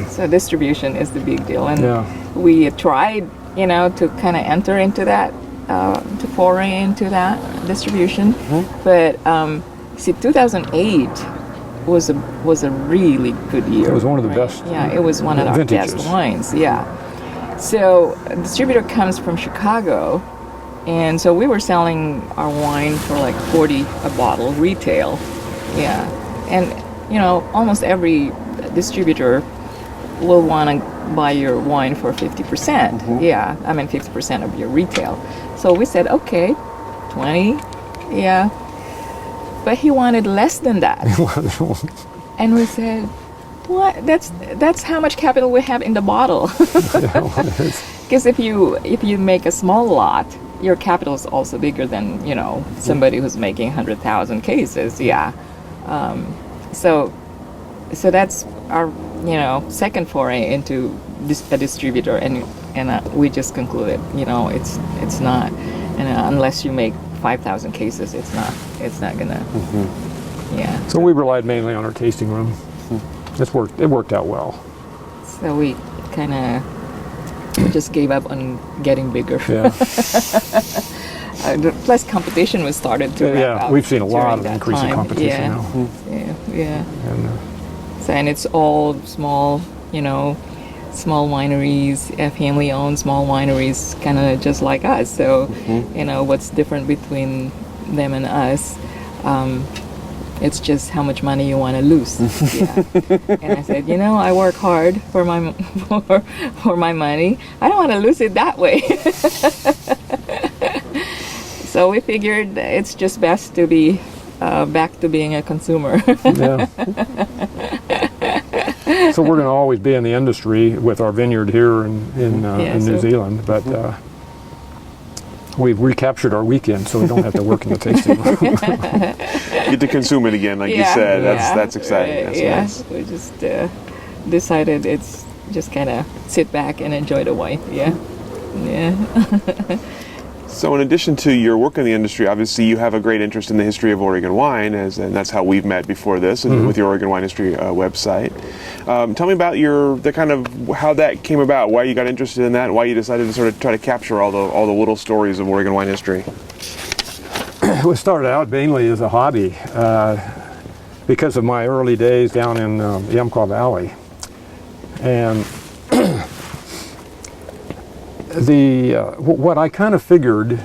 So distribution is the big deal, and we tried, to kind of enter into that, to foray into that distribution. But 2008 was a really good year. It was one of the best. Yeah, it was one of our vintages. best wines. Yeah. So a distributor comes from Chicago, and so we were selling our wine for like $40 a bottle retail. Yeah, and almost every distributor will want to buy your wine for 50%. Yeah, I mean 50% of your retail. So we said, okay, 20. Yeah, but he wanted less than that. And we said, what? That's how much capital we have in the bottle. Because if you make a small lot, your capital is also bigger than somebody who's making 100,000 cases. Yeah. So that's our second foray into a distributor, and we just concluded it's not, and unless you make 5,000 cases, it's not gonna. Yeah. So we relied mainly on our tasting room. It worked out well. So we kind of just gave up on getting bigger. Yeah. Plus competition was started to ramp up. We've seen a lot of during that increasing time. competition now. Yeah. And, And it's all small, small wineries, family-owned small wineries, kind of just like us. So, what's different between them and us? It's just how much money you want to lose. And I said, I work hard for my for my money. I don't want to lose it that way. So we figured it's just best to be back to being a consumer. So we're going to always be in the industry with our vineyard here in New Zealand, but we've recaptured our weekend, so we don't have to work in the tasting room. Get to consume it again, like you said. That's exciting. That's nice. We just decided it's just kind of sit back and enjoy the wine. Yeah. So in addition to your work in the industry, obviously you have a great interest in the history of Oregon wine, and that's how we've met before this, and with your Oregon Wine History website. Tell me about how that came about, why you got interested in that, and why you decided to sort of try to capture all the little stories of Oregon wine history. It started out mainly as a hobby because of my early days down in the Umpqua Valley. And what I kind of figured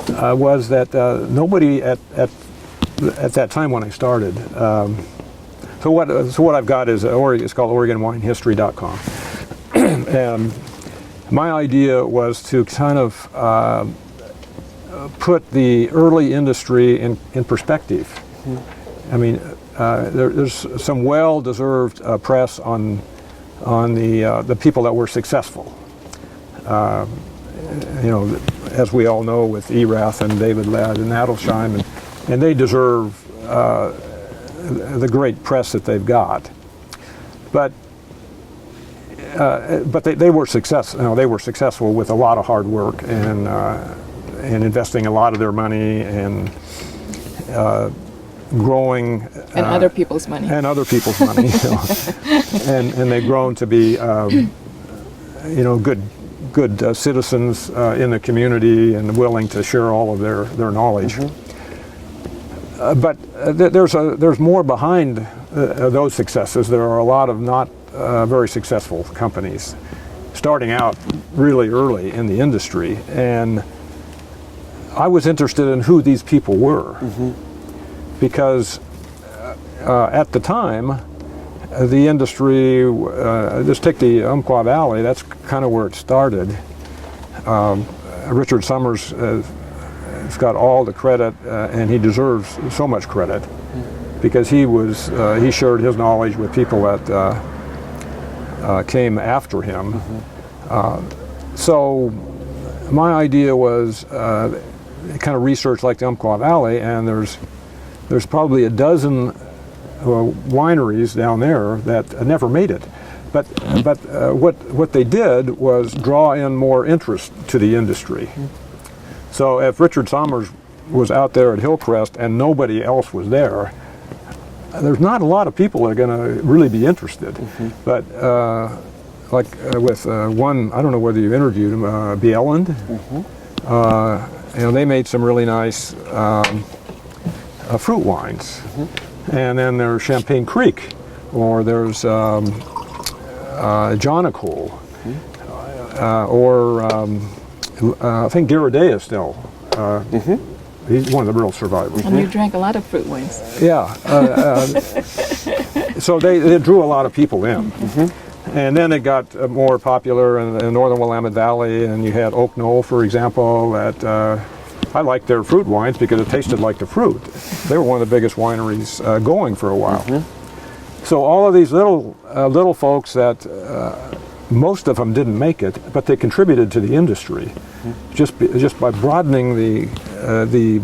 was that nobody at that time when I started. So what I've got is it's called OregonWineHistory.com, my idea was to kind of put the early industry in perspective. I mean, there's some well-deserved press on the people that were successful. You know, as we all know, with Erath and David Ladd and Adelsheim, and they deserve the great press that they've got. But they were successful. You know, they were successful with a lot of hard work and investing a lot of their money and growing and other people's money. And other people's money. You know. and they've grown to be you know, good citizens in the community and willing to share all of their knowledge. But there's more behind those successes. There are a lot of not very successful companies starting out really early in the industry, and I was interested in who these people were because at the time the industry, just take the Umpqua Valley, that's kind of where it started. Richard Summers has got all the credit, and he deserves so much credit because he shared his knowledge with people that came after him. So my idea was kind of research like the Umpqua Valley, and there's probably a dozen wineries down there that never made it. But what they did was draw in more interest to the industry. So if Richard Summers was out there at Hillcrest and nobody else was there, there's not a lot of people that are going to really be interested. But like with one, I don't know whether you interviewed him, Bieland. You know, they made some really nice fruit wines. And then there's Champagne Creek, or there's Johnacole, or I think Garadea still. He's one of the real survivors. And you drank a lot of fruit wines. Yeah. So they drew a lot of people in. And then it got more popular in the northern Willamette Valley, and you had Oak Knoll, for example, that I liked their fruit wines because it tasted like the fruit. They were one of the biggest wineries going for a while. So all of these little folks that most of them didn't make it, but they contributed to the industry just by broadening the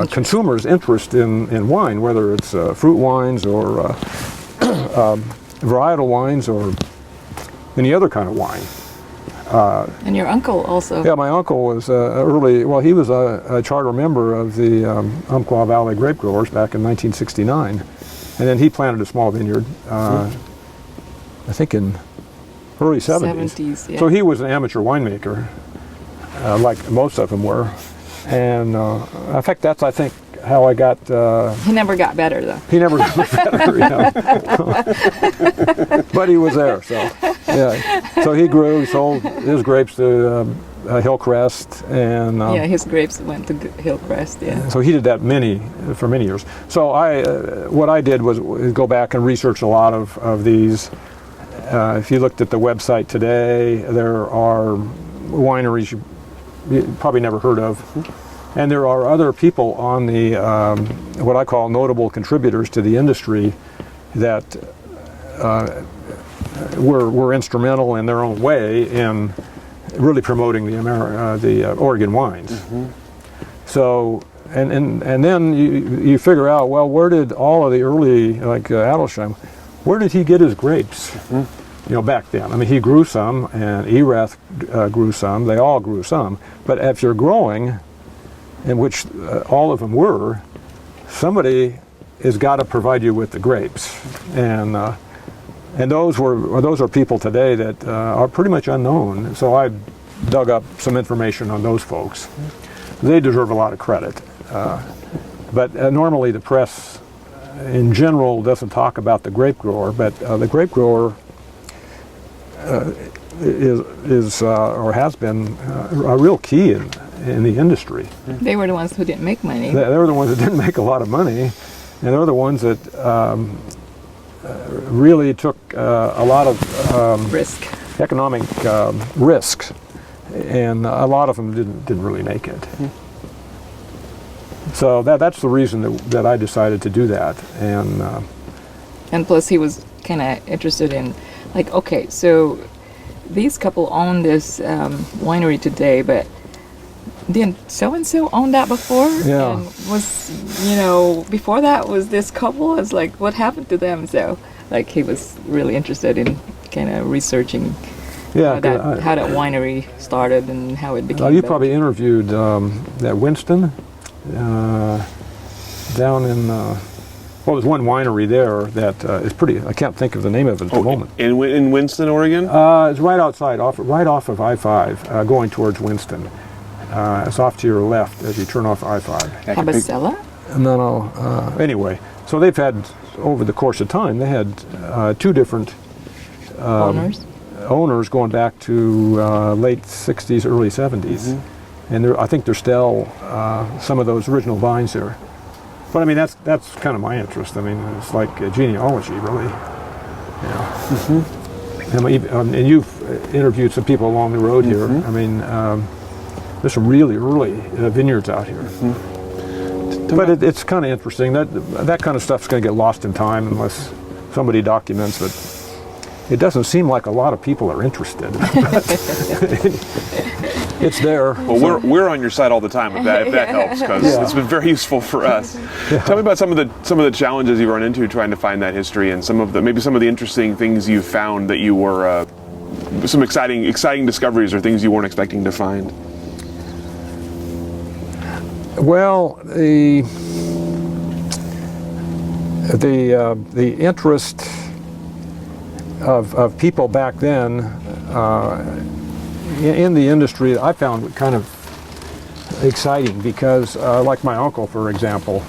consumers' interest in wine, whether it's fruit wines or varietal wines or any other kind of wine. And your uncle also. Yeah, my uncle was he was a charter member of the Umpqua Valley Grape Growers back in 1969. And then he planted a small vineyard, I think in early 70s. Yeah. So he was an amateur winemaker, like most of them were. And in fact, that's, I think, how I got... he never got better, though. He never got better, yeah. But he was there, so, yeah. So he grew, he sold his grapes to Hillcrest, and... yeah, his grapes went to Hillcrest, yeah. So he did that for many years. So what I did was go back and research a lot of these. If you looked at the website today, there are wineries you probably never heard of. And there are other people on the, what I call notable contributors to the industry that were instrumental in their own way in really promoting the Oregon wines. So, and then you figure out, well, where did all of the early, like Adelsheim, where did he get his grapes? You know, back then. I mean, he grew some, and Erath grew some. They all grew some. But if you're growing, in which all of them were, somebody has got to provide you with the grapes, and those are people today that are pretty much unknown. So I dug up some information on those folks. They deserve a lot of credit, but normally the press, in general, doesn't talk about the grape grower. But the grape grower is or has been a real key in the industry. They were the ones who didn't make money. They were the ones that didn't make a lot of money, and they were the ones that really took a lot of risk. economic risks, and a lot of them didn't really make it. So that's the reason that I decided to do that, and plus he was kind of interested in, like, okay, so these couple own this winery today, but didn't so and so own that before? Yeah. And was, before that was this couple? It's like, what happened to them? So, like, he was really interested in kind of researching how that winery started and how it became. You probably interviewed that Winston down in. Well, there's one winery there that is pretty. I can't think of the name of it at the moment. In Winston, Oregon? It's right outside, right off of I-5, going towards Winston. It's off to your left as you turn off I-5. Cabacella? No. Anyway, so they've had, over the course of time, they had two different owners going back to late 60s, early 70s. And I think there's still some of those original vines there. But I mean, that's kind of my interest. I mean, it's like genealogy, really. And you've interviewed some people along the road here. I mean, there's some really early vineyards out here. But it's kind of interesting. That kind of stuff's going to get lost in time unless somebody documents it. It doesn't seem like a lot of people are interested. It's there. Well, we're on your side all the time if that helps, because it's been very useful for us. Tell me about some of the challenges you run into trying to find that history, and some of the interesting things you found that you were some exciting discoveries or things you weren't expecting to find. Well, the interest of people back then in the industry, I found kind of exciting because, like my uncle, for example,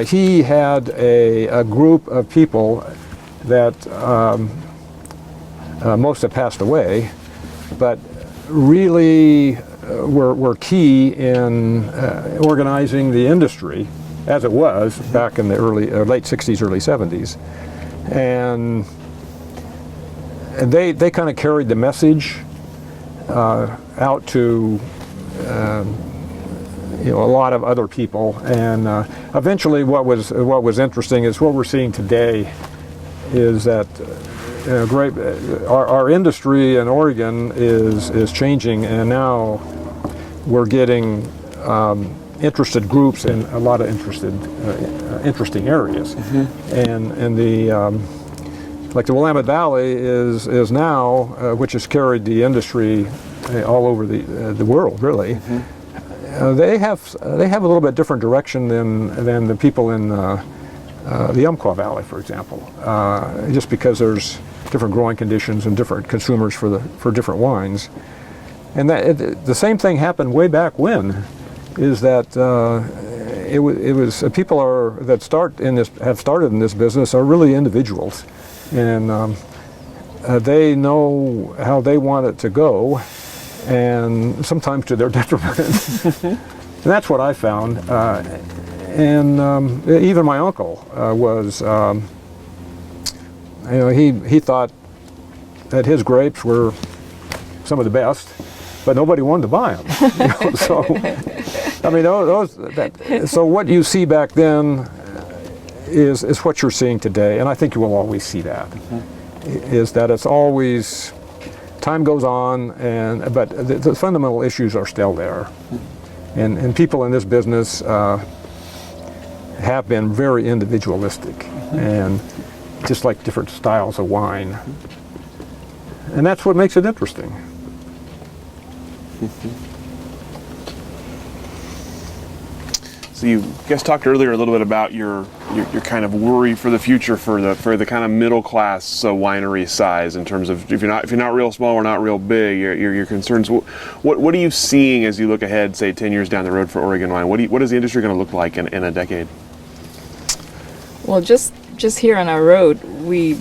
he had a group of people that most have passed away, but really were key in organizing the industry as it was back in the late 60s, early 70s. And they kind of carried the message out to a lot of other people, and eventually what was interesting is what we're seeing today is that our industry in Oregon is changing, and now we're getting interested groups in a lot of interesting areas, and the like the Willamette Valley is now, which has carried the industry all over the world, really. They have a little bit different direction than the people in the Umpqua Valley, for example, just because there's different growing conditions and different consumers for different wines. And the same thing happened way back when, is that it was people that have started in this business are really individuals. And they know how they want it to go, and sometimes to their detriment. And that's what I found. And even my uncle was, he thought that his grapes were some of the best, but nobody wanted to buy them. So, I mean, so what you see back then is what you're seeing today, and I think you will always see that. Is that it's always, time goes on, but the fundamental issues are still there, and people in this business have been very individualistic, and just like different styles of wine, and that's what makes it interesting. So you guys talked earlier a little bit about your kind of worry for the future for the kind of middle class winery size, in terms of if you're not real small or not real big, your concerns. What are you seeing as you look ahead, say 10 years down the road for Oregon wine? What is the industry going to look like in a decade? Well, just here on our road, we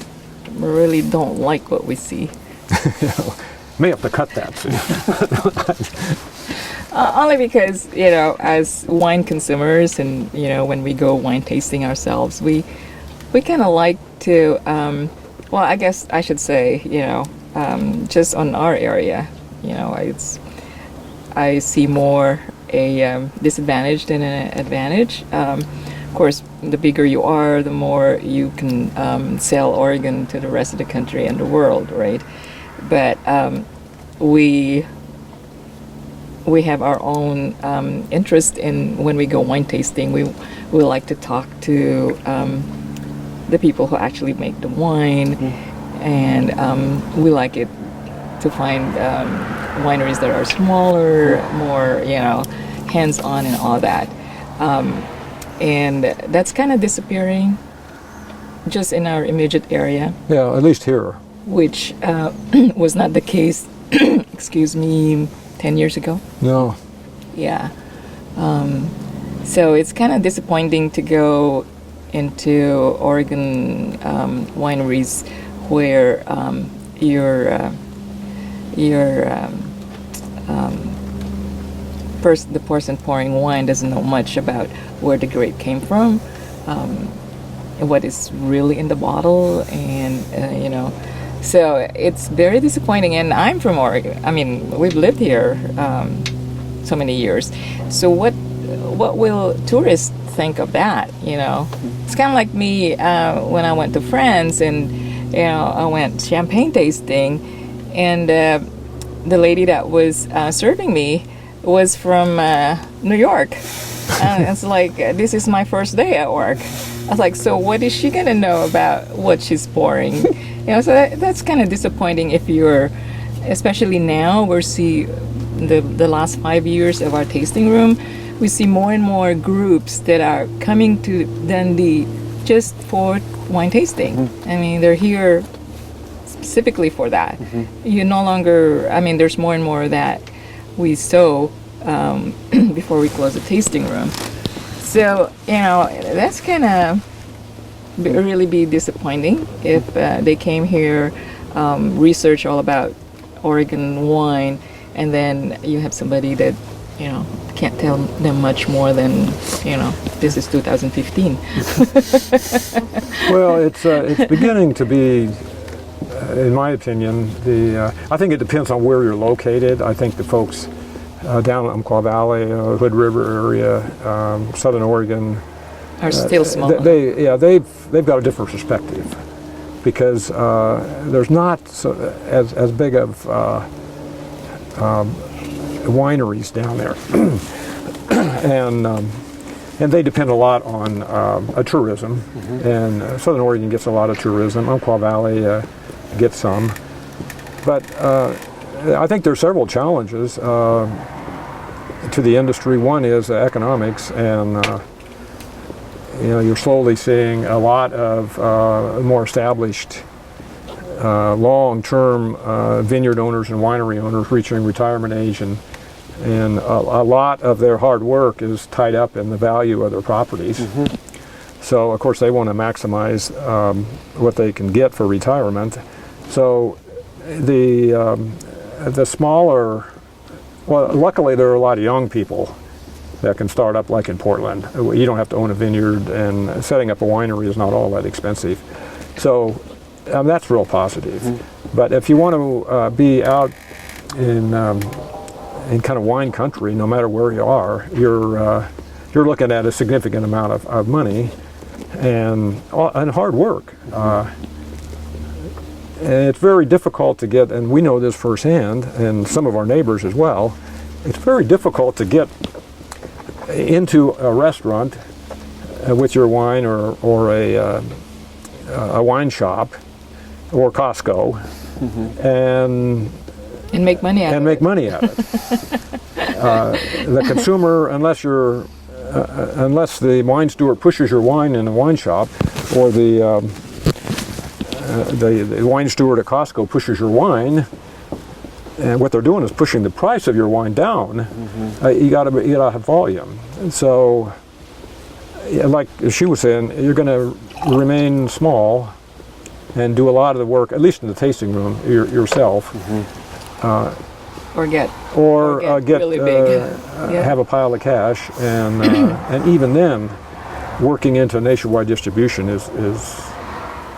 really don't like what we see. May have to cut that soon. Only because, as wine consumers, and when we go wine tasting ourselves, we kind of like to, well, I guess I should say, just on our area, I see more a disadvantage than an advantage. Of course, the bigger you are, the more you can sell Oregon to the rest of the country and the world, right? But we have our own interest in when we go wine tasting. We like to talk to the people who actually make the wine, and we like it to find wineries that are smaller, more hands-on and all that. And that's kind of disappearing just in our immediate area. Yeah, at least here. Which was not the case, 10 years ago. No. Yeah. So it's kind of disappointing to go into Oregon wineries where the person pouring wine doesn't know much about where the grape came from, and what is really in the bottle, and so it's very disappointing. And I'm from Oregon. I mean, we've lived here so many years. So what will tourists think of that? It's kind of like me when I went to France, and I went champagne tasting, and the lady that was serving me was from New York. It's like, this is my first day at work. I was like, so what is she gonna know about what she's pouring? So that's kind of disappointing if you're, especially now, we see the last 5 years of our tasting room, we see more and more groups that are coming to Dundee just for wine tasting. I mean, they're here specifically for that. You no longer, there's more and more that we sow before we close the tasting room. So, that's kind of really be disappointing if they came here, research all about Oregon wine, and then you have somebody that, can't tell them much more than, this is 2015. Well, it's beginning to be, in my opinion, I think it depends on where you're located. I think the folks down in Umpqua Valley, Hood River area, Southern Oregon, are still small. They've got a different perspective, because there's not as big of wineries down there, and they depend a lot on tourism. And Southern Oregon gets a lot of tourism. Umpqua Valley gets some, but I think there's several challenges to the industry. One is economics, and you're slowly seeing a lot of more established long-term vineyard owners and winery owners reaching retirement age, and a lot of their hard work is tied up in the value of their properties. So of course they want to maximize what they can get for retirement. So the smaller, well, luckily there are a lot of young people that can start up, like in Portland. You don't have to own a vineyard, and setting up a winery is not all that expensive. So that's real positive. But if you want to be out in kind of wine country, no matter where you are, you're looking at a significant amount of money and hard work. And it's very difficult to get, and we know this firsthand, and some of our neighbors as well, it's very difficult to get into a restaurant with your wine, or a wine shop or Costco, and make money out of it. The consumer, unless the wine steward pushes your wine in a wine shop, or the wine steward at Costco pushes your wine, and what they're doing is pushing the price of your wine down. You gotta have volume. And so, like she was saying, you're going to remain small and do a lot of the work, at least in the tasting room, yourself. Or get really big. Have a pile of cash, and even then, working into nationwide distribution is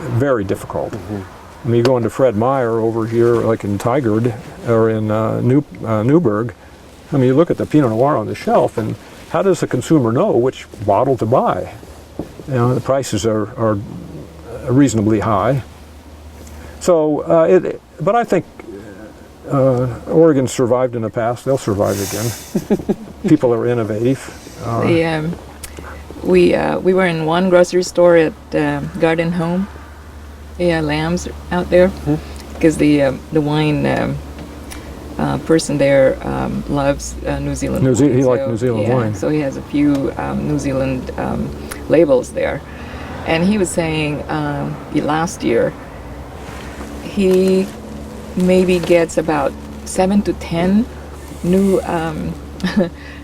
very difficult. I mean, you go into Fred Meyer over here, like in Tigard or in Newburgh. I mean, you look at the Pinot Noir on the shelf, and how does the consumer know which bottle to buy? You know, the prices are reasonably high. So, but I think Oregon survived in the past. They'll survive again. People are innovative. We were in one grocery store at Garden Home. Lambs out there, because the wine person there loves New Zealand. He likes New Zealand wine. So he has a few New Zealand labels there, and he was saying last year he maybe gets about 7 to 10 new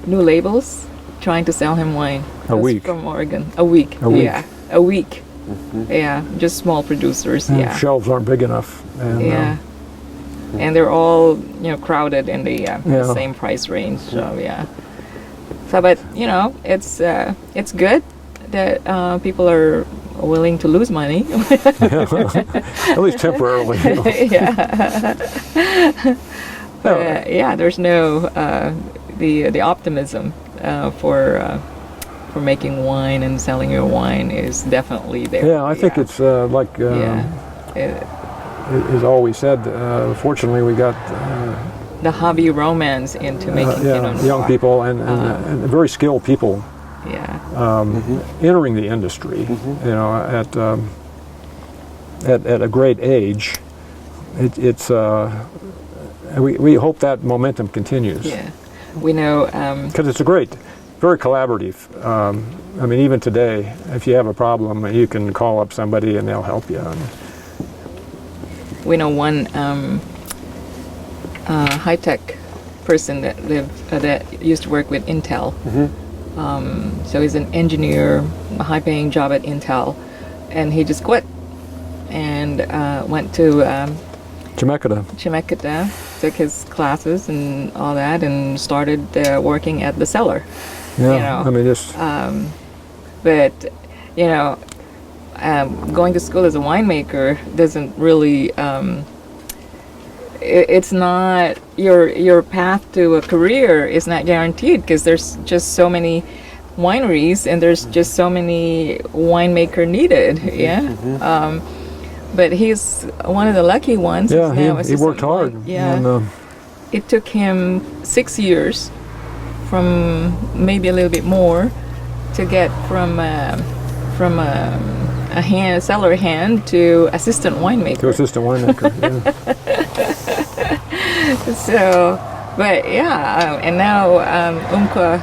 new labels trying to sell him wine. A week from Oregon. A week. Yeah, a week. Yeah, just small producers. Yeah, shelves aren't big enough. And, and they're all crowded in the same price range. So so but it's good that people are willing to lose money. At least temporarily. There's no the optimism for making wine and selling your wine is definitely there. Yeah, I think it's like is always said. Fortunately, we got the hobby romance into making young people and very skilled people. Entering the industry, at a great age. We hope that momentum continues. Yeah, we know because it's very collaborative. I mean, even today, if you have a problem, you can call up somebody and they'll help you. We know one high-tech person that used to work with Intel. So he's an engineer, a high-paying job at Intel, and he just quit and went to Chemeketa, took his classes and all that, and started working at the cellar. Yeah, I mean, just. But going to school as a winemaker doesn't really. It's not your path to a career is not guaranteed, because there's just so many wineries and there's just so many winemaker needed. But he's one of the lucky ones. Yeah, he worked hard. Yeah, and, it took him 6 years, from maybe a little bit more, to get from a cellar hand to assistant winemaker. So, but and now Umpqua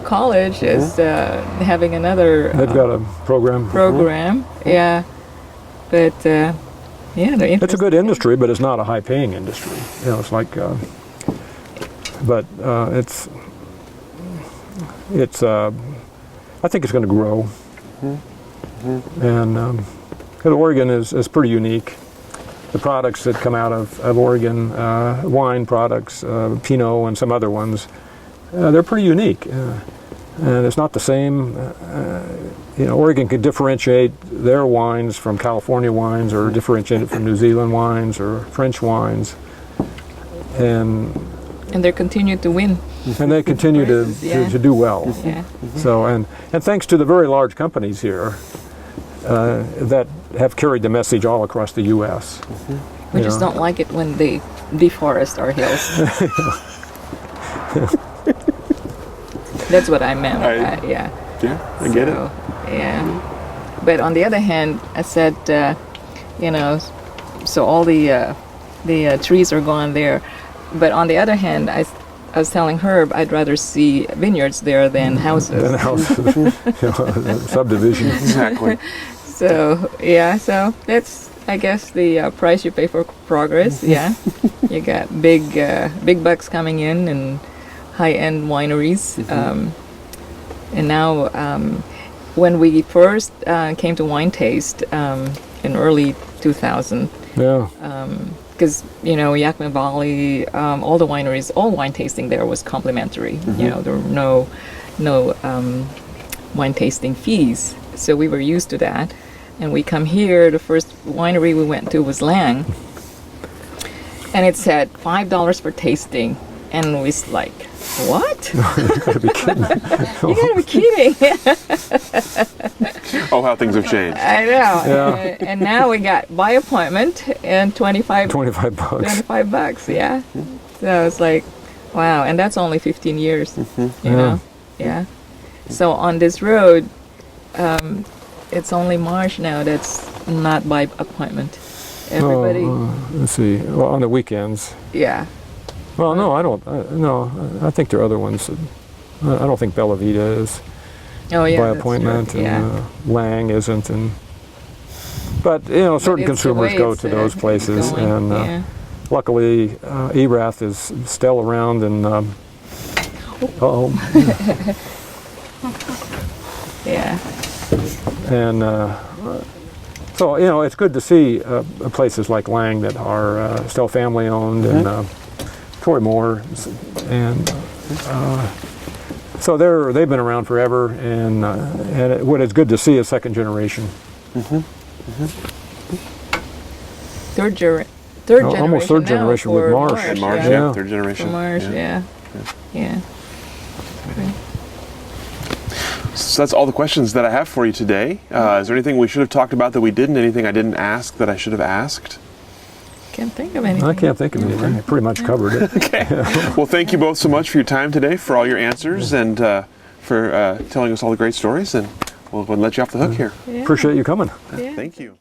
College is having another. They've got a program. But it's a good industry, but it's not a high-paying industry. It's like, but it's. I think it's going to grow, and because Oregon is pretty unique. The products that come out of Oregon, wine products, Pinot and some other ones, they're pretty unique. And it's not the same. Oregon can differentiate their wines from California wines, or differentiate it from New Zealand wines or French wines. And they continue to win. And they continue to do well. Yeah. So and thanks to the very large companies here that have carried the message all across the U.S. We just don't like it when they deforest our hills. That's what I meant. I get it. Yeah. But on the other hand, I said, so all the trees are gone there. But on the other hand, I was telling Herb I'd rather see vineyards there than houses. Subdivisions. Exactly. So so that's, I guess, the price you pay for progress. Yeah, you got big bucks coming in and high-end wineries. And now, when we first came to Wine Taste in early 2000, because Yakima Valley, all the wineries, all wine tasting there was complimentary. There were no wine tasting fees, so we were used to that. And we come here, the first winery we went to was Lang. And it said $5 for tasting. And we was like, what? You gotta be kidding. You gotta be kidding. Oh, how things have changed. I know. Yeah. And now we got by appointment and 25 $25. yeah. So it's like, wow. And that's only 15 years, you know? Yeah. So on this road, it's only Marsh now that's not by appointment. Everybody, Let's see. Well, on the weekends. yeah. Well, no, I don't. No, I think there are other ones. I don't think Bella Vita is Oh, yeah. by that's appointment, true. and Yeah. Lang isn't. But certain it's the consumers way go it's, to those places, going, and yeah. luckily, Erath is still around, and Yeah. and so it's good to see places like Lang that are still family owned, and Troy Moore, and so they've been around forever, and what is good to see is second generation. Third generation. Almost third now generation with for Marsh. And Marsh, yeah. yeah, third generation. For Marsh, yeah. Yeah. So that's all the questions that I have for you today. Is there anything we should have talked about that we didn't? Anything I didn't ask that I should have asked? Can't think of anything. I can't think of anything. I pretty much covered it. Okay. Well, thank you both so much for your time today, for all your answers, and for telling us all the great stories. And we'll let you off the hook here. Yeah. Appreciate you coming. Yeah. Thank you.